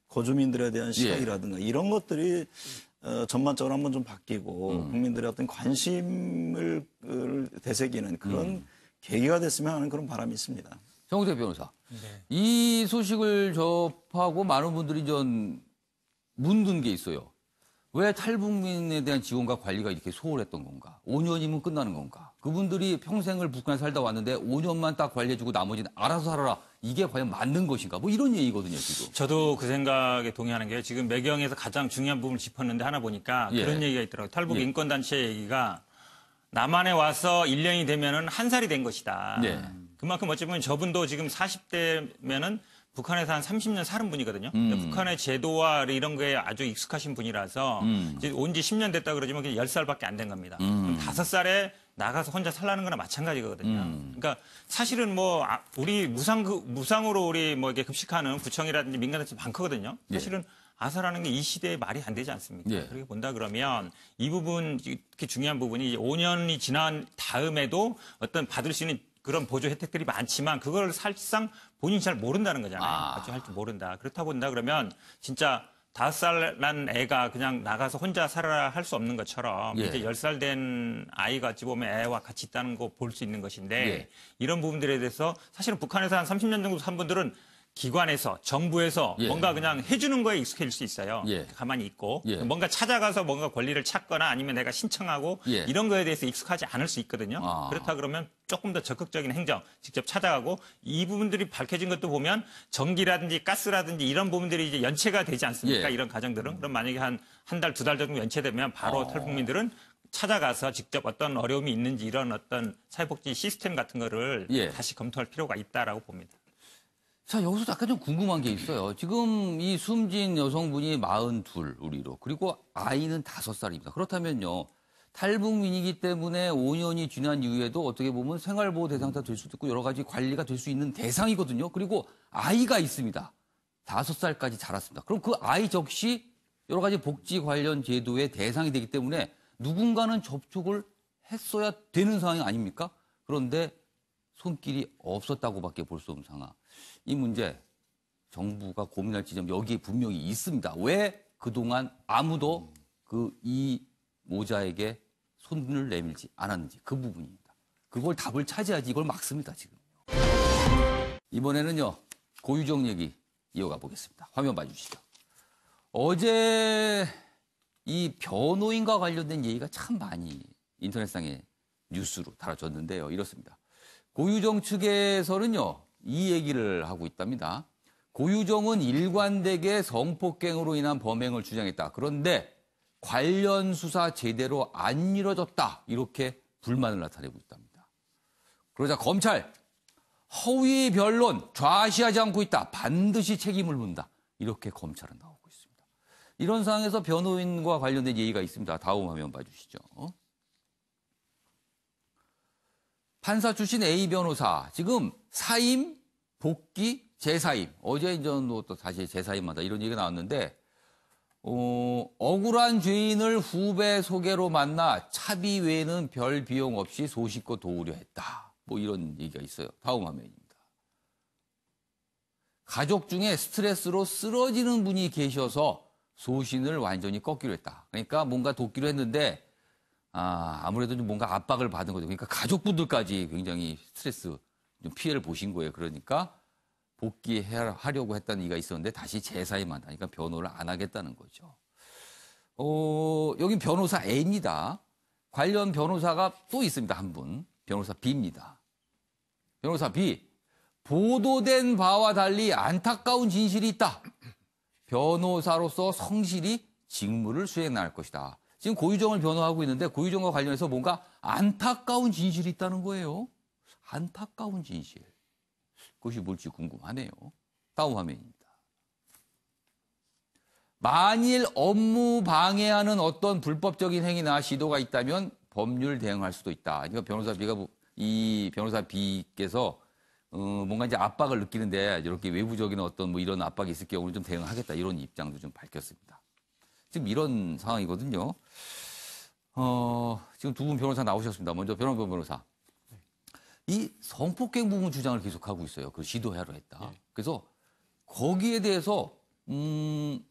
거주민들에 대한 시각이라든가 이런 것들이 전반적으로 한번 좀 바뀌고 국민들의 어떤 관심을 되새기는 그런 계기가 됐으면 하는 그런 바람이 있습니다. 정우택 변호사. 이 소식을 접하고 많은 분들이 묻는 게 있어요. 왜 탈북민에 대한 지원과 관리가 이렇게 소홀했던 건가? 5년이면 끝나는 건가? 그분들이 평생을 북한에 살다 왔는데 5년만 딱 관리해주고 나머지는 알아서 살아라. 이게 과연 맞는 것인가? 뭐 이런 얘기거든요, 지금. 저도 그 생각에 동의하는 게 지금 매경에서 가장 중요한 부분을 짚었는데 하나 보니까 그런 얘기가 있더라고요. 탈북 인권단체 얘기가 남한에 와서 1년이 되면은 한 살이 된 것이다. 그만큼 어찌 보면 저분도 지금 40대면은 북한에서 한 30년 사는 분이거든요. 북한의 제도와 이런 거에 아주 익숙하신 분이라서 이제 온 지 10년 됐다 그러지만 그냥 10살밖에 안 된 겁니다. 그럼 5살에 나가서 혼자 살라는 거나 마찬가지거든요. 그러니까 사실은 뭐 우리 무상으로 우리 뭐 이렇게 급식하는 구청이라든지 민간단체 많거든요. 사실은 아사라는 게 이 시대에 말이 안 되지 않습니까? 그렇게 본다 그러면 이 부분 특히 중요한 부분이 5년이 지난 다음에도 어떤 받을 수 있는 그런 보조 혜택들이 많지만 그걸 사실상 본인이 잘 모른다는 거잖아요. 아주 할 줄 모른다. 그렇다 본다 그러면 진짜 5살 난 애가 그냥 나가서 혼자 살아라 할 수 없는 것처럼 이제 10살 된 아이가 어찌 보면 애와 같이 있다는 거 볼 수 있는 것인데 이런 부분들에 대해서 사실은 북한에서 한 30년 정도 산 분들은 기관에서 정부에서 뭔가 그냥 해주는 거에 익숙해질 수 있어요. 가만히 있고 뭔가 찾아가서 뭔가 권리를 찾거나 아니면 내가 신청하고 이런 거에 대해서 익숙하지 않을 수 있거든요. 그렇다 그러면 조금 더 적극적인 행정 직접 찾아가고 이 부분들이 밝혀진 것도 보면 전기라든지 가스라든지 이런 부분들이 이제 연체가 되지 않습니까? 이런 가정들은 그럼 만약에 한 달, 2달 정도 연체되면 바로 탈북민들은 찾아가서 직접 어떤 어려움이 있는지 이런 어떤 사회복지 시스템 같은 거를 다시 검토할 필요가 있다라고 봅니다. 자, 여기서 약간 좀 궁금한 게 있어요. 지금 이 숨진 여성분이 42, 우리로. 그리고 아이는 5살입니다. 그렇다면요. 탈북민이기 때문에 5년이 지난 이후에도 어떻게 보면 생활보호 대상자 될 수도 있고 여러 가지 관리가 될 수 있는 대상이거든요. 그리고 아이가 있습니다. 5살까지 자랐습니다. 그럼 그 아이 적시 여러 가지 복지 관련 제도의 대상이 되기 때문에 누군가는 접촉을 했어야 되는 상황이 아닙니까? 그런데 손길이 없었다고밖에 볼 수 없는 상황. 이 문제 정부가 고민할 지점 여기에 분명히 있습니다. 왜 그동안 아무도 이 모자에게 손을 내밀지 않았는지 그 부분입니다. 그걸 답을 차지하지 이걸 막습니다. 지금. 이번에는요. 고유정 얘기 이어가 보겠습니다. 화면 봐주시죠. 어제 이 변호인과 관련된 얘기가 참 많이 인터넷상에 뉴스로 달아졌는데요. 이렇습니다. 고유정 측에서는요. 이 얘기를 하고 있답니다. 고유정은 일관되게 성폭행으로 인한 범행을 주장했다. 그런데 관련 수사 제대로 안 이뤄졌다. 이렇게 불만을 나타내고 있답니다. 그러자 검찰 허위 변론 좌시하지 않고 있다. 반드시 책임을 묻는다. 이렇게 검찰은 나오고 있습니다. 이런 상황에서 변호인과 관련된 얘기가 있습니다. 다음 화면 봐주시죠. 판사 출신 A 변호사 지금 사임, 복귀, 재사임. 어제 이제 또 다시 재사임하다 이런 얘기가 나왔는데 억울한 죄인을 후배 소개로 만나 차비 외에는 별 비용 없이 소식껏 도우려 했다. 뭐 이런 얘기가 있어요. 다음 화면입니다. 가족 중에 스트레스로 쓰러지는 분이 계셔서 소신을 완전히 꺾기로 했다. 그러니까 뭔가 돕기로 했는데 아무래도 좀 뭔가 압박을 받은 거죠. 그러니까 가족분들까지 굉장히 스트레스, 좀 피해를 보신 거예요. 그러니까 복귀하려고 했다는 얘기가 있었는데 다시 재사임한다. 그러니까 변호를 안 하겠다는 거죠. 여긴 변호사 A입니다. 관련 변호사가 또 있습니다. 한 분. 변호사 B입니다. 변호사 B. 보도된 바와 달리 안타까운 진실이 있다. 변호사로서 성실히 직무를 수행할 것이다. 지금 고유정을 변호하고 있는데 고유정과 관련해서 뭔가 안타까운 진실이 있다는 거예요. 안타까운 진실. 그것이 뭘지 궁금하네요. 다음 화면입니다. 만일 업무 방해하는 어떤 불법적인 행위나 시도가 있다면 법률 대응할 수도 있다. 그러니까 이 변호사 B께서 뭔가 이제 압박을 느끼는데 이렇게 외부적인 어떤 뭐 이런 압박이 있을 경우는 좀 대응하겠다. 이런 입장도 좀 밝혔습니다. 지금 이런 상황이거든요. 지금 두 분 변호사 나오셨습니다. 먼저 변호부 변호사. 이 성폭행 부분 주장을 계속하고 있어요. 그걸 시도하려 했다. 그래서 거기에 대해서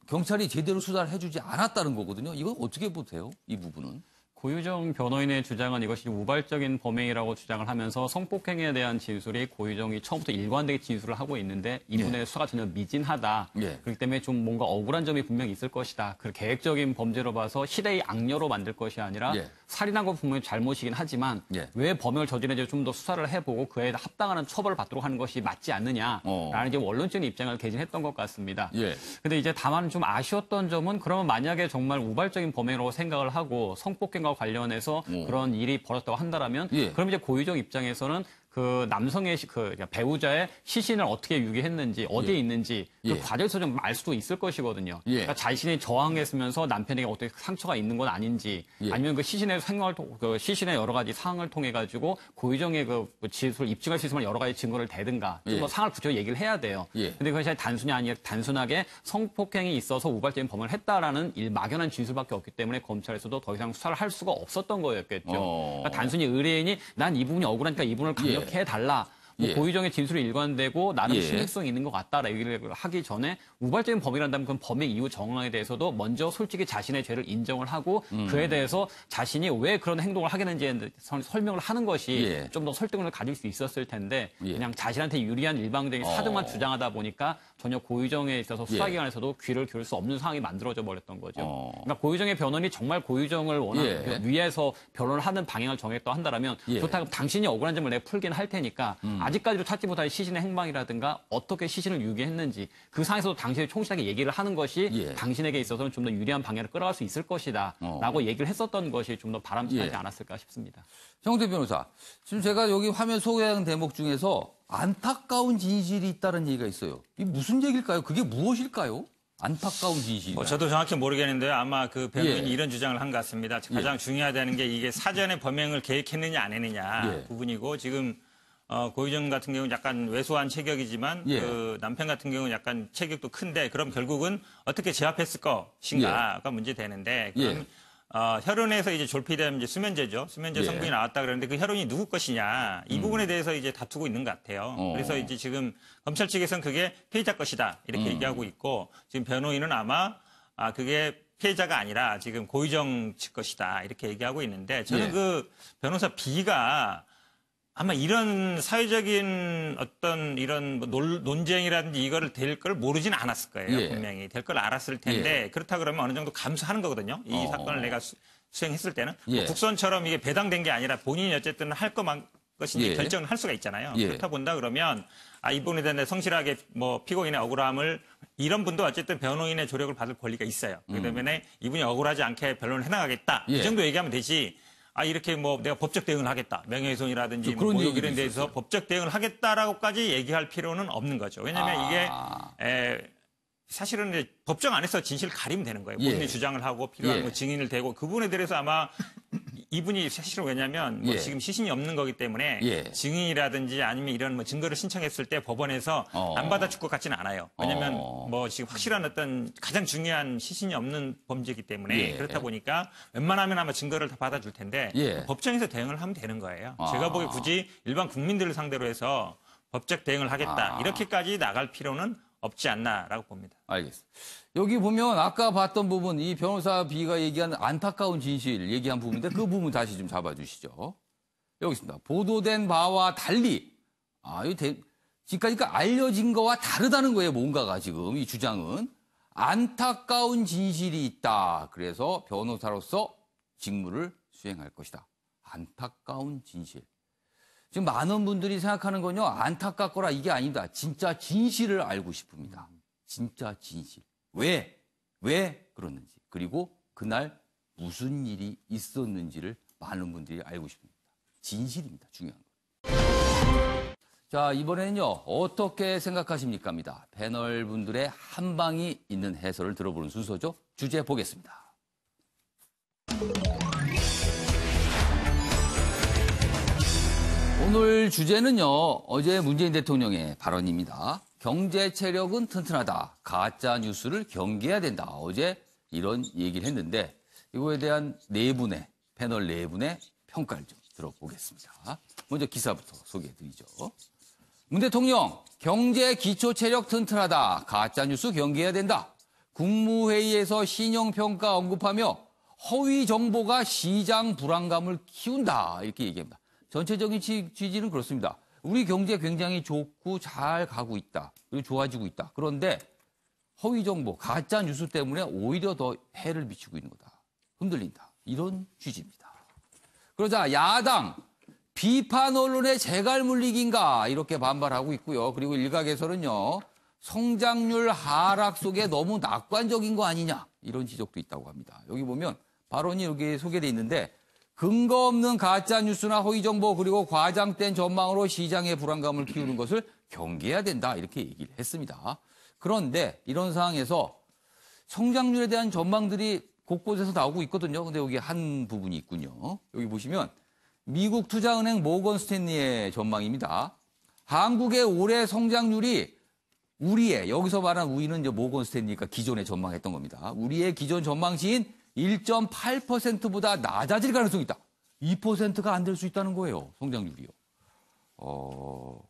경찰이 제대로 수사를 해주지 않았다는 거거든요. 이건 어떻게 보세요? 이 부분은. 고유정 변호인의 주장은 이것이 우발적인 범행이라고 주장을 하면서 성폭행에 대한 진술이 고유정이 처음부터 일관되게 진술을 하고 있는데 이분의 수사가 전혀 미진하다. 그렇기 때문에 좀 뭔가 억울한 점이 분명히 있을 것이다. 그 계획적인 범죄로 봐서 시대의 악녀로 만들 것이 아니라 살인한 건 분명히 잘못이긴 하지만 왜 범행을 저지른지 좀 더 수사를 해보고 그에 합당한 처벌을 받도록 하는 것이 맞지 않느냐라는 이제 원론적인 입장을 개진했던 것 같습니다. 근데 이제 다만 좀 아쉬웠던 점은 그러면 만약에 정말 우발적인 범행으로 생각을 하고 성폭행과 관련해서 그런 일이 벌어졌다고 한다라면 그럼 이제 고유정 입장에서는 그 남성의 그 배우자의 시신을 어떻게 유기했는지 어디에 있는지 그 과정에서 좀 알 수도 있을 것이거든요. 그러니까 자신이 저항했으면서 남편에게 어떻게 상처가 있는 건 아닌지 아니면 그 시신의 그 시신의 여러 가지 상황을 통해 가지고 고유정의 그 진술을 입증할 수 있으면 여러 가지 증거를 대든가 좀 더 상황을 구체적으로 얘기를 해야 돼요. 근데 그것이 단순하게 성폭행이 있어서 우발적인 범행을 했다라는 막연한 진술밖에 없기 때문에 검찰에서도 더 이상 수사를 할 수가 없었던 거였겠죠. 그러니까 단순히 의뢰인이 난 이 부분이 억울하니까 이 부분을 강력히 해달라. 뭐 고유정의 진술이 일관되고 나름 신빙성이 있는 것 같다라 얘기를 하기 전에 우발적인 범행이란다면 그 범행 이후 정황에 대해서도 먼저 솔직히 자신의 죄를 인정을 하고 그에 대해서 자신이 왜 그런 행동을 하게 되는지에 설명을 하는 것이 좀 더 설득력을 가질 수 있었을 텐데 그냥 자신한테 유리한 일방적인 사정만 주장하다 보니까 전혀 고유정에 있어서 수사기관에서도 귀를 기울일 수 없는 상황이 만들어져 버렸던 거죠. 그러니까 고유정의 변호인이 정말 고유정을 위해서 변론을 하는 방향을 정했다 한다면 좋다고 당신이 억울한 점을 내가 풀긴 할 테니까 아직까지도 찾지 못한 시신의 행방이라든가 어떻게 시신을 유기했는지 그 상에서도 당신이 충실하게 얘기를 하는 것이 당신에게 있어서는 좀 더 유리한 방향을 끌어갈 수 있을 것이다 라고 얘기를 했었던 것이 좀 더 바람직하지 않았을까 싶습니다. 정태 변호사, 지금 제가 여기 화면 소개한 대목 중에서 안타까운 진실이 있다는 얘기가 있어요. 이게 무슨 얘기일까요? 그게 무엇일까요? 안타까운 진실. 저도 정확히 모르겠는데요. 아마 그 변호인이 이런 주장을 한 것 같습니다. 가장 중요하다는 게 이게 사전에 범행을 계획했느냐 안 했느냐 부분이고 지금 고유정 같은 경우는 약간 왜소한 체격이지만 그 남편 같은 경우는 약간 체격도 큰데 그럼 결국은 어떻게 제압했을 것인가가 문제되는데 그럼 혈흔에서 이제 졸피되면 이제 수면제죠. 수면제 성분이 나왔다 그러는데 그 혈흔이 누구 것이냐 이 부분에 대해서 이제 다투고 있는 것 같아요. 그래서 이제 지금 검찰 측에서는 그게 피해자 것이다 이렇게 얘기하고 있고 지금 변호인은 아마 그게 피해자가 아니라 지금 고유정 측 것이다 이렇게 얘기하고 있는데 저는 그 변호사 B가 아마 이런 사회적인 어떤 이런 논쟁이라든지 이거를 될 걸 모르진 않았을 거예요. 분명히 될 걸 알았을 텐데 그렇다 그러면 어느 정도 감수하는 거거든요. 이 사건을 내가 수행했을 때는 뭐 국선처럼 이게 배당된 게 아니라 본인이 어쨌든 할 것인지 결정을 할 수가 있잖아요. 그렇다 본다 그러면 이 부분에 대한 성실하게 뭐 피고인의 억울함을 이런 분도 어쨌든 변호인의 조력을 받을 권리가 있어요. 그렇기 때문에 이분이 억울하지 않게 변론을 해나가겠다. 이 정도 얘기하면 되지. 이렇게 뭐 내가 법적 대응을 하겠다. 명예훼손이라든지 뭐 모욕 이런 데서 법적 대응을 하겠다라고까지 얘기할 필요는 없는 거죠. 왜냐하면 이게 사실은 이제 법정 안에서 진실을 가리면 되는 거예요. 본인이 주장을 하고 필요한 뭐 증인을 대고 그 부분에 대해서 아마 이분이 사실은 왜냐하면 뭐 지금 시신이 없는 거기 때문에 증인이라든지 아니면 이런 뭐 증거를 신청했을 때 법원에서 안 받아줄 것 같지는 않아요. 왜냐하면 뭐 지금 확실한 어떤 가장 중요한 시신이 없는 범죄이기 때문에 그렇다 보니까 웬만하면 아마 증거를 다 받아줄 텐데 법정에서 대응을 하면 되는 거예요. 제가 보기에 굳이 일반 국민들을 상대로 해서 법적 대응을 하겠다 이렇게까지 나갈 필요는 없지 않나라고 봅니다. 알겠습니다. 여기 보면 아까 봤던 부분, 이 변호사 B가 얘기한 안타까운 진실 얘기한 부분인데 그 부분 다시 좀 잡아주시죠. 여기 있습니다. 보도된 바와 달리, 지금까지 알려진 거와 다르다는 거예요. 뭔가가 지금 이 주장은. 안타까운 진실이 있다. 그래서 변호사로서 직무를 수행할 것이다. 안타까운 진실. 지금 많은 분들이 생각하는 건요, 안타깝거나 이게 아니다. 진짜 진실을 알고 싶습니다. 진짜 진실. 왜 그러는지. 그리고 그날 무슨 일이 있었는지를 많은 분들이 알고 싶습니다. 진실입니다. 중요한 거. 자, 이번에는요, 어떻게 생각하십니까?입니다. 패널 분들의 한 방이 있는 해설을 들어보는 순서죠. 주제 보겠습니다. 오늘 주제는요, 어제 문재인 대통령의 발언입니다. 경제 체력은 튼튼하다. 가짜 뉴스를 경계해야 된다. 어제 이런 얘기를 했는데 이거에 대한 패널 네 분의 평가를 좀 들어보겠습니다. 먼저 기사부터 소개해드리죠. 문 대통령, 경제 기초 체력 튼튼하다. 가짜 뉴스 경계해야 된다. 국무회의에서 신용평가 언급하며 허위 정보가 시장 불안감을 키운다. 이렇게 얘기합니다. 전체적인 취지는 그렇습니다. 우리 경제 굉장히 좋고 잘 가고 있다. 그리고 좋아지고 있다. 그런데 허위 정보, 가짜 뉴스 때문에 오히려 더 해를 미치고 있는 거다. 흔들린다. 이런 취지입니다. 그러자 야당, 비판 언론의 재갈 물리기인가 이렇게 반발하고 있고요. 그리고 일각에서는요. 성장률 하락 속에 너무 낙관적인 거 아니냐 이런 지적도 있다고 합니다. 여기 보면 발언이 여기 소개되어 있는데 근거 없는 가짜 뉴스나 허위 정보 그리고 과장된 전망으로 시장의 불안감을 키우는 것을 경계해야 된다 이렇게 얘기를 했습니다. 그런데 이런 상황에서 성장률에 대한 전망들이 곳곳에서 나오고 있거든요. 근데 여기 한 부분이 있군요. 여기 보시면 미국 투자은행 모건 스탠리의 전망입니다. 한국의 올해 성장률이 여기서 말한 우리는 이제 모건 스탠리가 기존에 전망했던 겁니다. 우리의 기존 전망치인 1.8%보다 낮아질 가능성이 있다. 2%가 안 될 수 있다는 거예요. 성장률이요.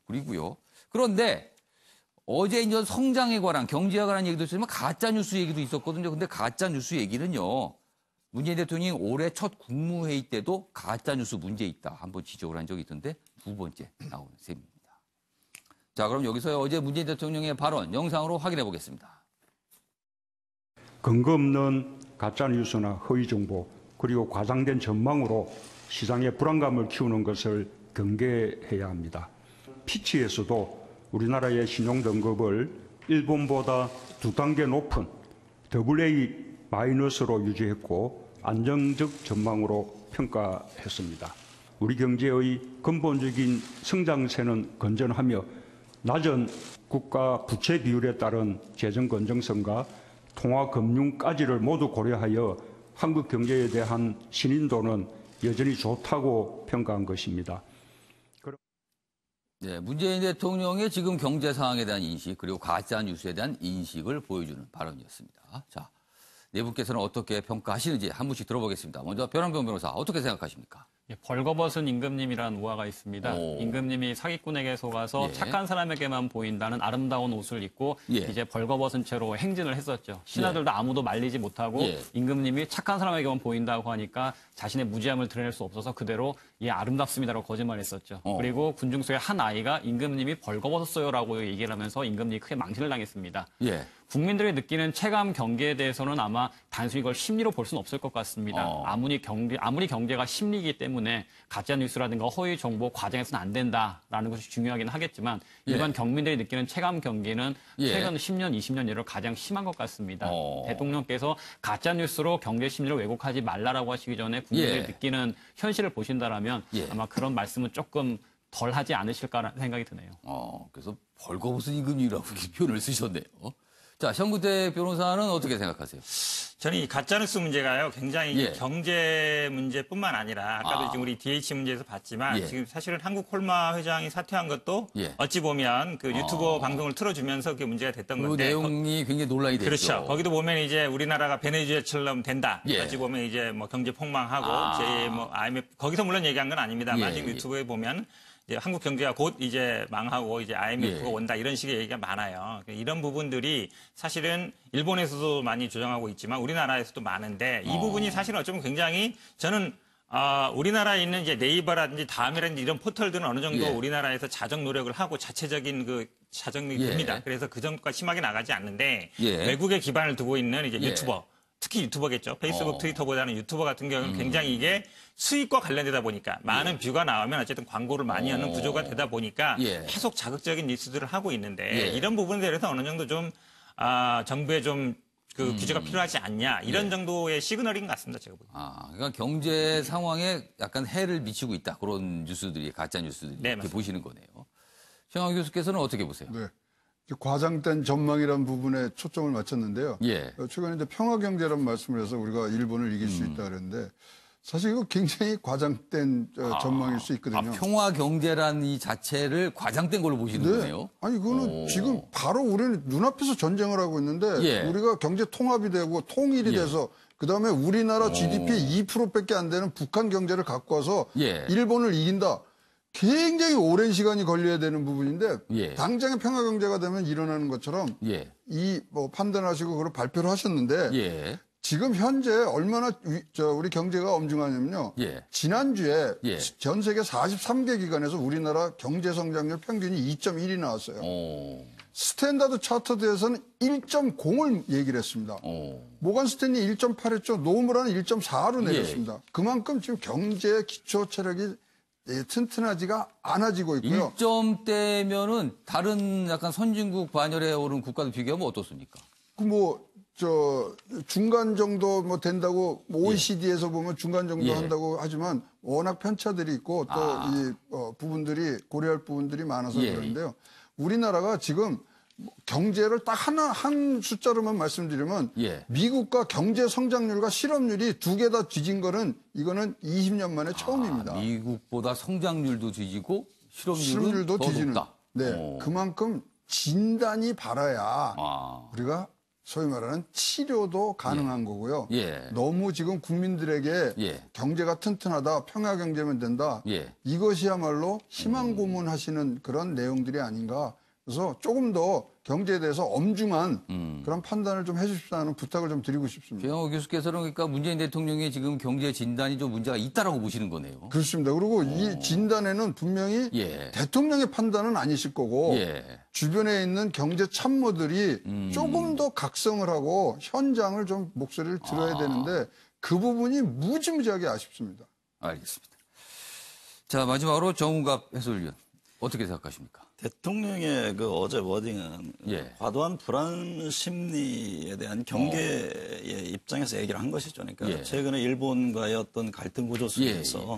그리고요. 그런데 어제 이제 성장에 관한 경제에 관한 얘기도 있었지만 가짜 뉴스 얘기도 있었거든요. 근데 가짜 뉴스 얘기는요. 문재인 대통령이 올해 첫 국무회의 때도 가짜 뉴스 문제 있다. 한번 지적을 한 적이 있던데 두 번째 나오는 셈입니다. 자, 그럼 여기서 어제 문재인 대통령의 발언 영상으로 확인해 보겠습니다. 근거 없는 가짜뉴스나 허위정보 그리고 과장된 전망으로 시장의 불안감을 키우는 것을 경계해야 합니다. 피치에서도 우리나라의 신용등급을 일본보다 2단계 높은 AA-로 유지했고 안정적 전망으로 평가했습니다. 우리 경제의 근본적인 성장세는 건전하며 낮은 국가 부채 비율에 따른 재정 건전성과 통화 금융까지를 모두 고려하여 한국 경제에 대한 신인도는 여전히 좋다고 평가한 것입니다. 네, 문재인 대통령의 지금 경제 상황에 대한 인식 그리고 가짜 뉴스에 대한 인식을 보여주는 발언이었습니다. 자, 네 분께서는 어떻게 평가하시는지 한 분씩 들어보겠습니다. 먼저 변환경 변호사 어떻게 생각하십니까? 벌거벗은 임금님이라는 우화가 있습니다. 임금님이 사기꾼에게 속아서 착한 사람에게만 보인다는 아름다운 옷을 입고 이제 벌거벗은 채로 행진을 했었죠. 신하들도 아무도 말리지 못하고 임금님이 착한 사람에게만 보인다고 하니까 자신의 무지함을 드러낼 수 없어서 그대로 아름답습니다라고 거짓말했었죠. 그리고 군중 속의 한 아이가 임금님이 벌거벗었어요라고 얘기를 하면서 임금님이 크게 망신을 당했습니다. 국민들이 느끼는 체감 경계에 대해서는 아마 단순히 이걸 심리로 볼 수는 없을 것 같습니다. 아무리 경제가 심리이기 때문에 가짜 뉴스라든가 허위 정보 과장해서는 안 된다라는 것이 중요하긴 하겠지만 일반 국민들이 느끼는 체감 경계는 최근 10년, 20년 이내로 가장 심한 것 같습니다. 대통령께서 가짜 뉴스로 경제 심리를 왜곡하지 말라라고 하시기 전에 국민들이 느끼는 현실을 보신다라면 아마 그런 말씀은 조금 덜 하지 않으실까라는 생각이 드네요. 그래서 벌거벗은 임금이라고 표현을 쓰셨네요. 자, 정구택 변호사는 어떻게 생각하세요? 저는 이 가짜뉴스 문제가요, 굉장히 경제 문제뿐만 아니라, 아까도 지금 우리 DH 문제에서 봤지만, 지금 사실은 한국 홀마 회장이 사퇴한 것도 어찌 보면 그 유튜버 방송을 틀어주면서 그게 문제가 됐던 건데. 그 내용이 굉장히 논란이 됐죠. 그렇죠. 거기도 보면 이제 우리나라가 베네수엘처럼 된다. 어찌 보면 이제 뭐 경제 폭망하고, 제 뭐 IMF, 거기서 물론 얘기한 건 아닙니다만, 지금 유튜브에 보면 이제 한국 경제가 곧 이제 망하고 이제 IMF가 온다 이런 식의 얘기가 많아요. 이런 부분들이 사실은 일본에서도 많이 조정하고 있지만 우리나라에서도 많은데 이 부분이 사실은 어쩌면 굉장히 저는 우리나라에 있는 이제 네이버라든지 다음이라든지 이런 포털들은 어느 정도 우리나라에서 자정 노력을 하고 자체적인 그 자정이 됩니다. 그래서 그 정도가 심하게 나가지 않는데 외국에 기반을 두고 있는 이제 유튜버 특히 유튜버겠죠. 페이스북, 트위터보다는 유튜버 같은 경우는 굉장히 이게 수익과 관련되다 보니까 많은 뷰가 나오면 어쨌든 광고를 많이 하는 구조가 되다 보니까 계속 자극적인 뉴스들을 하고 있는데 이런 부분에 대해서 어느 정도 좀 정부의 좀 그 규제가 필요하지 않냐 이런 정도의 시그널인 것 같습니다. 제가 보기에는. 그러니까 경제 상황에 약간 해를 미치고 있다. 그런 뉴스들이 가짜 뉴스들이 이렇게 보시는 거네요. 최영학 교수께서는 어떻게 보세요? 네. 과장된 전망이라는 부분에 초점을 맞췄는데요. 최근에 이제 평화경제라는 말씀을 해서 우리가 일본을 이길 수 있다 그랬는데 사실 이거 굉장히 과장된 전망일 수 있거든요. 평화경제란 이 자체를 과장된 걸로 보시는 거네요. 아니 이거는 지금 바로 우리는 눈앞에서 전쟁을 하고 있는데 우리가 경제 통합이 되고 통일이 돼서 그다음에 우리나라 GDP의 2%밖에 안 되는 북한 경제를 갖고 와서 일본을 이긴다. 굉장히 오랜 시간이 걸려야 되는 부분인데 당장의 평화경제가 되면 일어나는 것처럼 이 뭐 판단하시고 그걸 발표를 하셨는데 지금 현재 얼마나 우리 경제가 엄중하냐면요. 지난주에 전 세계 43개 기관에서 우리나라 경제 성장률 평균이 2.1이 나왔어요. 스탠다드 차터드에서는 1.0을 얘기를 했습니다. 모건 스탠리 1.8 했죠. 노무라는 1.4로 내렸습니다. 그만큼 지금 경제 기초 체력이 튼튼하지가 않아지고 있고요. 1점대면은 다른 약간 선진국 반열에 오른 국가들 비교하면 어떻습니까? 중간 정도 뭐 된다고 OECD에서 보면 중간 정도 한다고 하지만 워낙 편차들이 있고 또 부분들이 고려할 부분들이 많아서 그런데요. 우리나라가 지금 경제를 딱 한 숫자로만 말씀드리면 미국과 경제 성장률과 실업률이 두 개 다 뒤진 거는 이거는 20년 만에 처음입니다. 미국보다 성장률도 뒤지고 실업률도 더 뒤지는. 높다. 그만큼 진단이 바라야 우리가 소위 말하는 치료도 가능한 거고요. 너무 지금 국민들에게 경제가 튼튼하다, 평화 경제면 된다. 이것이야말로 희망 고문하시는 그런 내용들이 아닌가. 그래서 조금 더 경제에 대해서 엄중한 그런 판단을 좀 해주십사는 부탁을 좀 드리고 싶습니다. 최영호 교수께서는 그러니까 문재인 대통령의 지금 경제 진단이 좀 문제가 있다라고 보시는 거네요. 그렇습니다. 그리고 이 진단에는 분명히 대통령의 판단은 아니실 거고 주변에 있는 경제 참모들이 조금 더 각성을 하고 현장을 좀 목소리를 들어야 되는데 그 부분이 무지무지하게 아쉽습니다. 알겠습니다. 자, 마지막으로 정우갑 해설위원 어떻게 생각하십니까? 대통령의 그 어제 워딩은 과도한 불안 심리에 대한 경계의 입장에서 얘기를 한 것이죠. 그러니까 최근에 일본과의 어떤 갈등 구조 속에서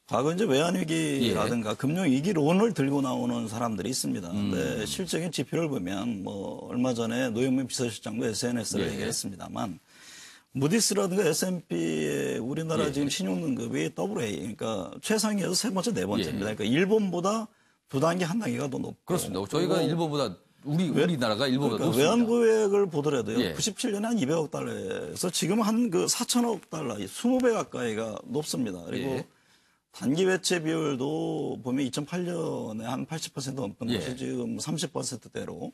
과거 이제 외환위기라든가 금융위기론을 들고 나오는 사람들이 있습니다. 근데 실적인 지표를 보면 뭐 얼마 전에 노영민 비서실장도 SNS를 얘기했습니다만 무디스라든가 S&P의 우리나라 지금 신용등급이 AA, 그러니까 최상위에서 세 번째, 네 번째입니다. 그러니까 일본보다 두 단계, 한 단계가 더 높고. 그렇습니다. 저희가 일본보다, 우리나라가 일본보다 높습니다. 외환보유액을 보더라도요. 97년에 한 200억 달러에서 지금 한 그 4천억 달러, 20배 가까이가 높습니다. 그리고 단기 외채 비율도 보면 2008년에 한 80% 넘던 것이 지금 30%대로.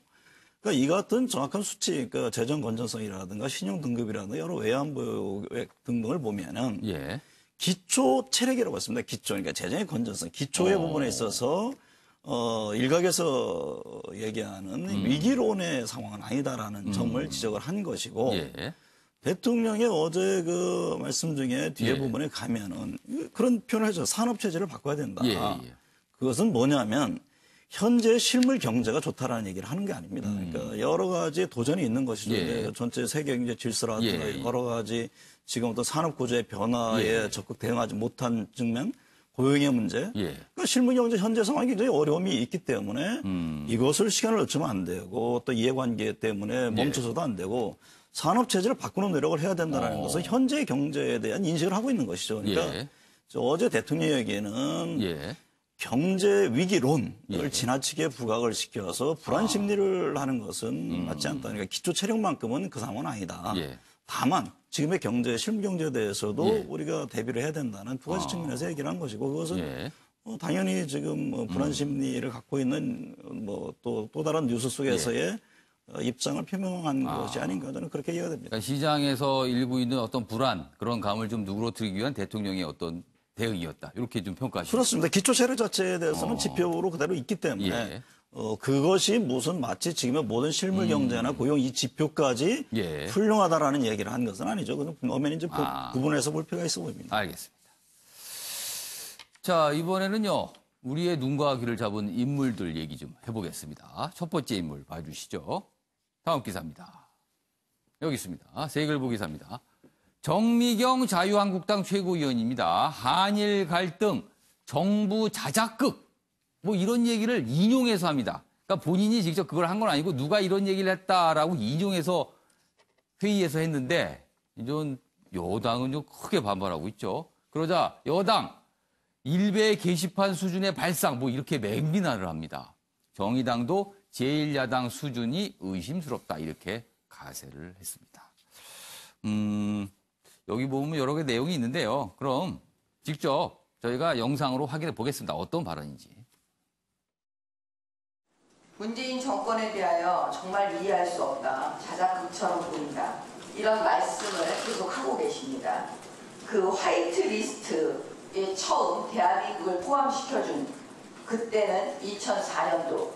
그러니까 이 같은 정확한 수치, 그러니까 재정 건전성이라든가 신용 등급이라든가 여러 외환보유액 등등을 보면은 기초 체력이라고 했습니다. 기초, 그러니까 재정의 건전성, 기초의 부분에 있어서 일각에서 얘기하는 위기론의 상황은 아니다라는 점을 지적을 한 것이고 대통령의 어제 그 말씀 중에 뒤에 부분에 가면은 그런 표현을 하죠. 산업체제를 바꿔야 된다. 그것은 뭐냐면 현재 실물 경제가 좋다라는 얘기를 하는 게 아닙니다. 그러니까 여러 가지 도전이 있는 것이죠. 전체 세계 경제 질서라든가 여러 가지 지금 어떤 산업 구조의 변화에 적극 대응하지 못한 측면, 고용의 문제, 그러니까 실무 경제 현재 상황이 굉장히 어려움이 있기 때문에 이것을 시간을 늦추면 안 되고 또 이해관계 때문에 멈춰서도 안 되고 산업 체제를 바꾸는 노력을 해야 된다는 것은 현재 경제에 대한 인식을 하고 있는 것이죠. 그러니까 어제 대통령 얘기는 경제 위기론을 지나치게 부각을 시켜서 불안 심리를 하는 것은 맞지 않다. 그러니까 기초 체력만큼은 그 상황은 아니다. 다만 지금의 경제, 실무 경제에 대해서도 우리가 대비를 해야 된다는 두 가지 측면에서 얘기를 한 것이고 그것은 당연히 지금 불안 심리를 갖고 있는 또 다른 뉴스 속에서의 입장을 표명한 것이 아닌가 저는 그렇게 이해가 됩니다. 그러니까 시장에서 일고 있는 어떤 불안 그런 감을 좀 누그러뜨리기 위한 대통령의 어떤 대응이었다. 이렇게 좀 평가하시죠. 그렇습니다. 기초 체력 자체에 대해서는 지표로 그대로 있기 때문에 그것이 무슨 마치 지금의 모든 실물 경제나 고용 이 지표까지 훌륭하다라는 얘기를 한 것은 아니죠. 그건 엄연히 이제 구분해서 볼 필요가 있어 보입니다. 알겠습니다. 자, 이번에는요. 우리의 눈과 귀를 잡은 인물들 얘기 좀 해보겠습니다. 첫 번째 인물 봐주시죠. 다음 기사입니다. 여기 있습니다. 세글보 기사입니다. 정미경 자유한국당 최고위원입니다. 한일 갈등, 정부 자작극 뭐 이런 얘기를 인용해서 합니다. 그러니까 본인이 직접 그걸 한 건 아니고 누가 이런 얘기를 했다라고 인용해서 회의에서 했는데 이전 여당은 좀 크게 반발하고 있죠. 그러자 여당 일베 게시판 수준의 발상 뭐 이렇게 맹비난을 합니다. 정의당도 제1야당 수준이 의심스럽다 이렇게 가세를 했습니다. 여기 보면 여러 개 내용이 있는데요. 그럼 직접 저희가 영상으로 확인해 보겠습니다. 어떤 발언인지. 문재인 정권에 대하여 정말 이해할 수 없다. 자작극처럼 보인다. 이런 말씀을 계속 하고 계십니다. 그 화이트 리스트에 처음 대한민국을 포함시켜준 그때는 2004년도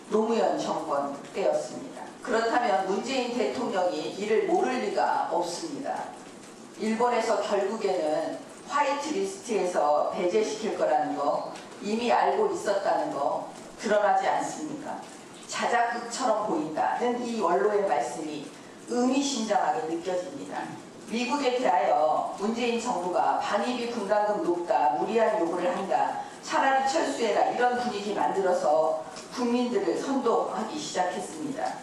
노무현 정권 때였습니다. 그렇다면 문재인 대통령이 이를 모를 리가 없습니다. 일본에서 결국에는 화이트 리스트에서 배제시킬 거라는 거 이미 알고 있었다는 거 드러나지 않습니까? 자작극처럼 보인다는 이 원로의 말씀이 의미심장하게 느껴집니다. 미국에 대하여 문재인 정부가 방위비 분담금 높다, 무리한 요구를 한다, 차라리 철수해라 이런 분위기 만들어서 국민들을 선동하기 시작했습니다.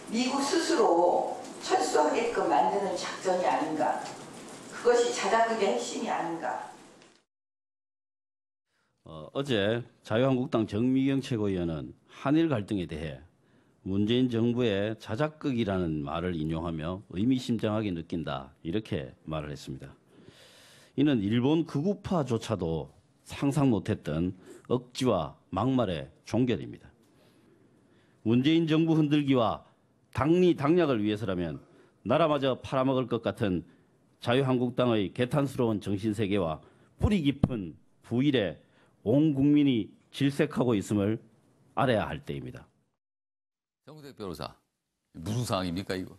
미국 스스로 철수하게끔 만드는 작전이 아닌가? 그것이 자작극의 핵심이 아닌가? 어제 자유한국당 정미경 최고위원은 한일 갈등에 대해 문재인 정부의 자작극이라는 말을 인용하며 의미심장하게 느낀다 이렇게 말을 했습니다. 이는 일본 극우파조차도 상상 못했던 억지와 막말의 종결입니다. 문재인 정부 흔들기와 당리당략을 위해서라면 나라마저 팔아먹을 것 같은 자유한국당의 개탄스러운 정신세계와 뿌리 깊은 부일에 온 국민이 질색하고 있음을 알아야 할 때입니다. 정우택 변호사, 무슨 상황입니까 이거?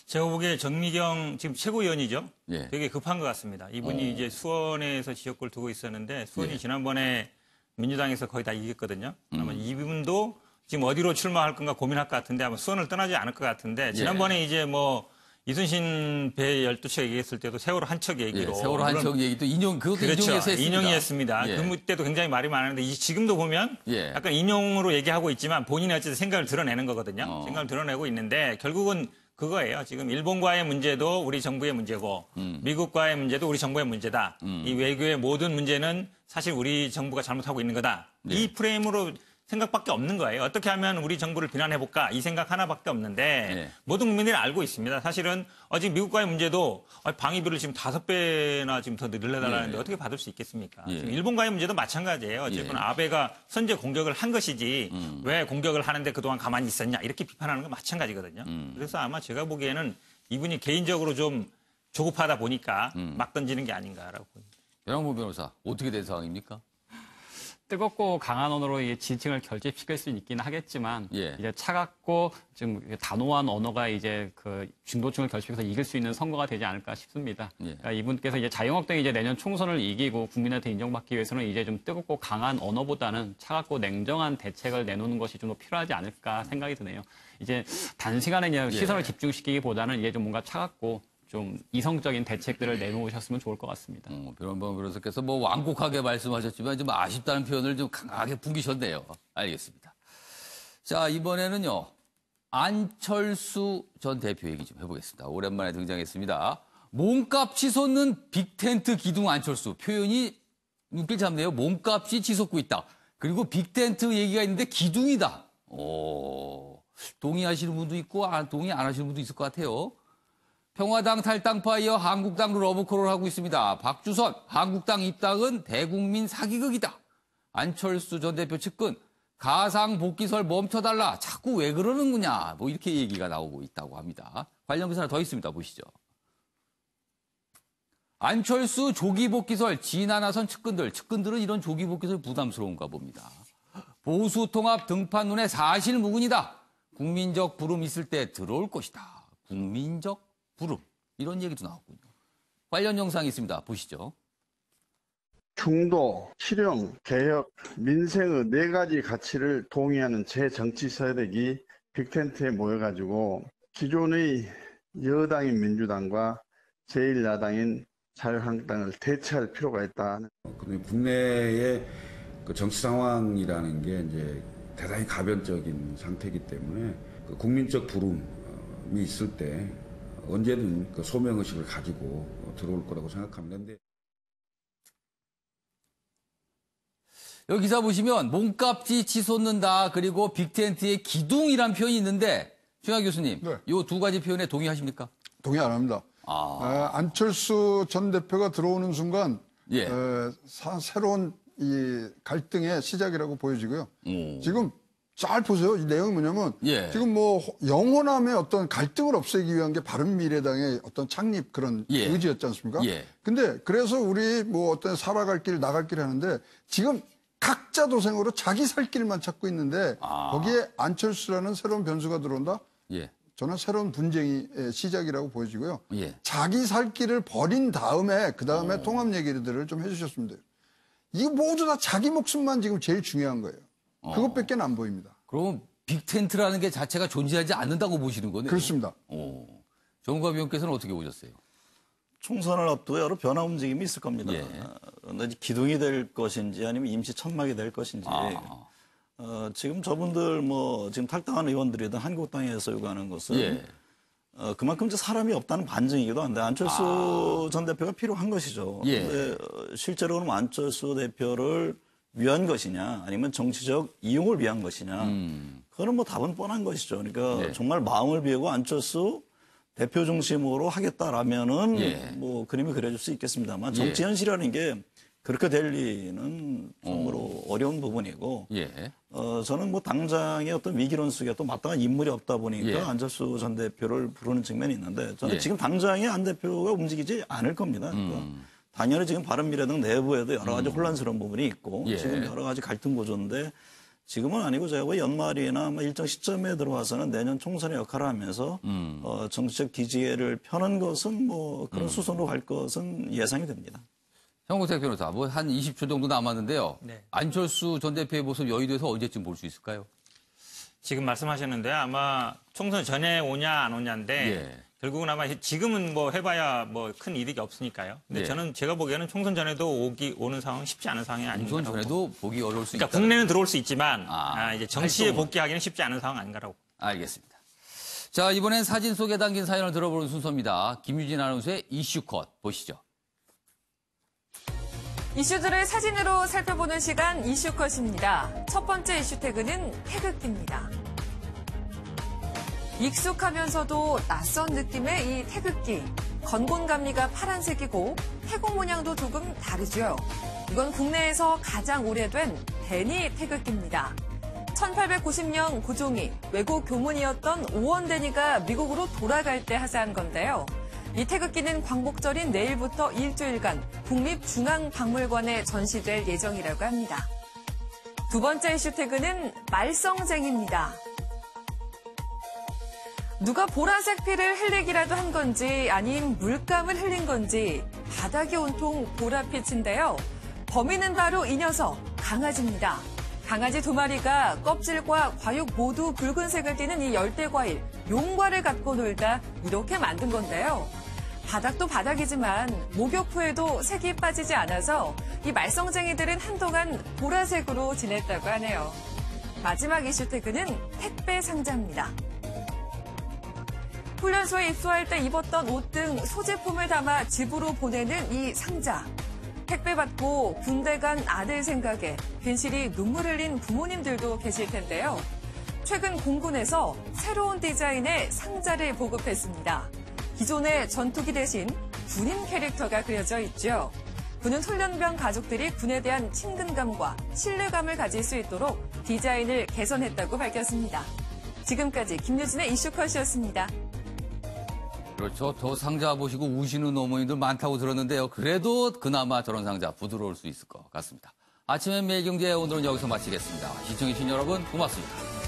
제가 보기에 정미경 지금 최고위원이죠. 되게 급한 것 같습니다. 이분이 이제 수원에서 지역구를 두고 있었는데 수원이 지난번에 민주당에서 거의 다 이겼거든요. 아마 이분도 지금 어디로 출마할 건가 고민할 것 같은데 아마 수원을 떠나지 않을 것 같은데 지난번에 이제 뭐 이순신 배 12척 얘기했을 때도 세월호 한 척 얘기로. 세월호 한 척 얘기도 그것도 그렇죠. 인용해서 했습니다. 인용이 했습니다. 그때도 굉장히 말이 많았는데 지금도 보면 약간 인용으로 얘기하고 있지만 본인이 어쨌든 생각을 드러내는 거거든요. 생각을 드러내고 있는데 결국은 그거예요. 지금 일본과의 문제도 우리 정부의 문제고 미국과의 문제도 우리 정부의 문제다. 이 외교의 모든 문제는 사실 우리 정부가 잘못하고 있는 거다. 이 프레임으로 생각밖에 없는 거예요. 어떻게 하면 우리 정부를 비난해볼까 이 생각 하나밖에 없는데 모든 국민들이 알고 있습니다. 사실은 지금 미국과의 문제도 방위비를 지금 5배나 지금 더 늘려달라는데 어떻게 받을 수 있겠습니까? 지금 일본과의 문제도 마찬가지예요. 어쨌든 아베가 선제 공격을 한 것이지 왜 공격을 하는데 그동안 가만히 있었냐 이렇게 비판하는 건 마찬가지거든요. 그래서 아마 제가 보기에는 이분이 개인적으로 좀 조급하다 보니까 막 던지는 게 아닌가라고 봅니다. 변형보 변호사 어떻게 된 상황입니까? 뜨겁고 강한 언어로 지층을 결집시킬 수 있긴 하겠지만 이제 차갑고 좀 단호한 언어가 이제 그 중도층을 결집해서 이길 수 있는 선거가 되지 않을까 싶습니다. 그러니까 이분께서 이제 자유한국당이 이제 내년 총선을 이기고 국민한테 인정받기 위해서는 이제 좀 뜨겁고 강한 언어보다는 차갑고 냉정한 대책을 내놓는 것이 좀 더 필요하지 않을까 생각이 드네요. 이제 단시간에 그냥 시선을 집중시키기보다는 이제 좀 뭔가 차갑고 좀 이성적인 대책들을 내놓으셨으면 좋을 것 같습니다. 변호사 변호사께서 뭐 완곡하게 말씀하셨지만 좀 아쉽다는 표현을 좀 강하게 풍기셨네요. 알겠습니다. 자, 이번에는요. 안철수 전 대표 얘기 좀 해보겠습니다. 오랜만에 등장했습니다. 몸값 치솟는 빅텐트 기둥 안철수. 표현이 눈길 잡네요. 몸값이 치솟고 있다. 그리고 빅텐트 얘기가 있는데 기둥이다. 동의하시는 분도 있고 동의 안 하시는 분도 있을 것 같아요. 평화당 탈당파 이어 한국당 러브콜을 하고 있습니다. 박주선, 한국당 입당은 대국민 사기극이다. 안철수 전 대표 측근, 가상 복귀설 멈춰달라. 자꾸 왜 그러는 거냐. 뭐 이렇게 얘기가 나오고 있다고 합니다. 관련 기사 하나 더 있습니다. 보시죠. 안철수 조기 복귀설 지나 나선 측근들은 이런 조기 복귀설 부담스러운가 봅니다. 보수 통합 등판론의 사실무근이다. 국민적 부름 있을 때 들어올 것이다. 국민적 부름. 이런 얘기도 나오군요. 관련 영상이 있습니다. 보시죠. 중도, 실용, 개혁, 민생의 4가지 가치를 동의하는 재정치 세력이 빅텐트에 모여가지고 기존의 여당인 민주당과 제1야당인 자유한국당을 대체할 필요가 있다. 국내의 그 정치 상황이라는 게 이제 대단히 가변적인 상태이기 때문에 그 국민적 부름이 있을 때 언제든 그 소명의식을 가지고 들어올 거라고 생각합니다. 근데 여기 기사 보시면 몸값이 치솟는다. 그리고 빅텐트의 기둥이란 표현이 있는데 최영하 교수님, 네. 이 2가지 표현에 동의하십니까? 동의 안 합니다. 안철수 전 대표가 들어오는 순간 새로운 이 갈등의 시작이라고 보여지고요. 지금 잘 보세요. 이 내용이 뭐냐면 지금 뭐 영호남의 어떤 갈등을 없애기 위한 게 바른미래당의 어떤 창립 그런 의지였지 않습니까? 근데 그래서 우리 뭐 어떤 살아갈 길 나갈 길 하는데 지금 각자 도생으로 자기 살 길만 찾고 있는데 거기에 안철수라는 새로운 변수가 들어온다? 저는 새로운 분쟁의 시작이라고 보여지고요. 자기 살 길을 버린 다음에 그다음에 통합 얘기들을 좀 해주셨으면 돼요. 이거 모두 다 자기 목숨만 지금 제일 중요한 거예요. 그것밖에 안 보입니다. 그럼 빅텐트라는 게 자체가 존재하지 않는다고 보시는 거네요? 그렇습니다. 정우갑 위원께서는 어떻게 보셨어요? 총선을 앞두고 여러 변화 움직임이 있을 겁니다. 기둥이 될 것인지 아니면 임시 천막이 될 것인지. 지금 저분들 지금 탈당한 의원들이든 한국당에서 요구하는 것은 그만큼 이제 사람이 없다는 반증이기도 한데 안철수 전 대표가 필요한 것이죠. 근데 실제로는 안철수 대표를 위한 것이냐 아니면 정치적 이용을 위한 것이냐 그거는 뭐 답은 뻔한 것이죠. 그러니까 정말 마음을 비우고 안철수 대표 중심으로 하겠다라면은 뭐 그림이 그려질 수 있겠습니다만 정치 현실이라는 게 그렇게 될 리는 참으로 어려운 부분이고 저는 뭐 당장의 어떤 위기론 속에 또 마땅한 인물이 없다 보니까 안철수 전 대표를 부르는 측면이 있는데 저는 지금 당장에 안 대표가 움직이지 않을 겁니다. 그러니까 당연히 지금 바른미래당 내부에도 여러 가지 혼란스러운 부분이 있고 지금 여러 가지 갈등 구조인데 지금은 아니고 제가 연말이나 일정 시점에 들어와서는 내년 총선의 역할을 하면서 정치적 기지개를 펴는 것은 뭐 그런 수순으로 갈 것은 예상이 됩니다. 정우택 변호사, 뭐 한 20초 정도 남았는데요. 안철수 전 대표의 모습 여의도에서 언제쯤 볼 수 있을까요? 지금 말씀하셨는데 아마 총선 전에 오냐 안 오냐인데 결국은 아마 지금은 뭐 해봐야 뭐 큰 이득이 없으니까요. 근데 저는 제가 보기에는 총선 전에도 오는 상황 쉽지 않은 상황이 아닌가. 총선 전에도 보기 어려울 수 있다. 그러니까 국내는 들어올 수 있지만 이제 정치에 복귀하기는 쉽지 않은 상황 아닌가라고. 알겠습니다. 자, 이번엔 사진 속에 담긴 사연을 들어보는 순서입니다. 김유진 아나운서의 이슈컷 보시죠. 이슈들을 사진으로 살펴보는 시간 이슈컷입니다. 첫 번째 이슈 태그는 태극기입니다. 익숙하면서도 낯선 느낌의 이 태극기. 건곤감리가 파란색이고 태국 모양도 조금 다르죠. 이건 국내에서 가장 오래된 데니 태극기입니다. 1890년 고종이 외국 교문이었던 오원데니가 미국으로 돌아갈 때 하사한 건데요. 이 태극기는 광복절인 내일부터 일주일간 국립중앙박물관에 전시될 예정이라고 합니다. 두 번째 이슈 태그는 말썽쟁이입니다. 누가 보라색 피를 흘리기라도 한 건지 아님 물감을 흘린 건지 바닥이 온통 보라빛인데요. 범인은 바로 이 녀석, 강아지입니다. 강아지 2마리가 껍질과 과육 모두 붉은색을 띠는 이 열대과일, 용과를 갖고 놀다 이렇게 만든 건데요. 바닥도 바닥이지만 목욕후에도 색이 빠지지 않아서 이 말썽쟁이들은 한동안 보라색으로 지냈다고 하네요. 마지막 이슈 태그는 택배 상자입니다. 훈련소에 입소할 때 입었던 옷 등 소지품을 담아 집으로 보내는 이 상자. 택배 받고 군대 간 아들 생각에 괜시리 눈물 흘린 부모님들도 계실 텐데요. 최근 공군에서 새로운 디자인의 상자를 보급했습니다. 기존의 전투기 대신 군인 캐릭터가 그려져 있죠. 군은 훈련병 가족들이 군에 대한 친근감과 신뢰감을 가질 수 있도록 디자인을 개선했다고 밝혔습니다. 지금까지 김유진의 이슈컷이었습니다. 그렇죠. 저 상자 보시고 우시는 어머니들 많다고 들었는데요. 그래도 그나마 저런 상자 부드러울 수 있을 것 같습니다. 아침엔 매일경제 오늘은 여기서 마치겠습니다. 시청해주신 여러분 고맙습니다.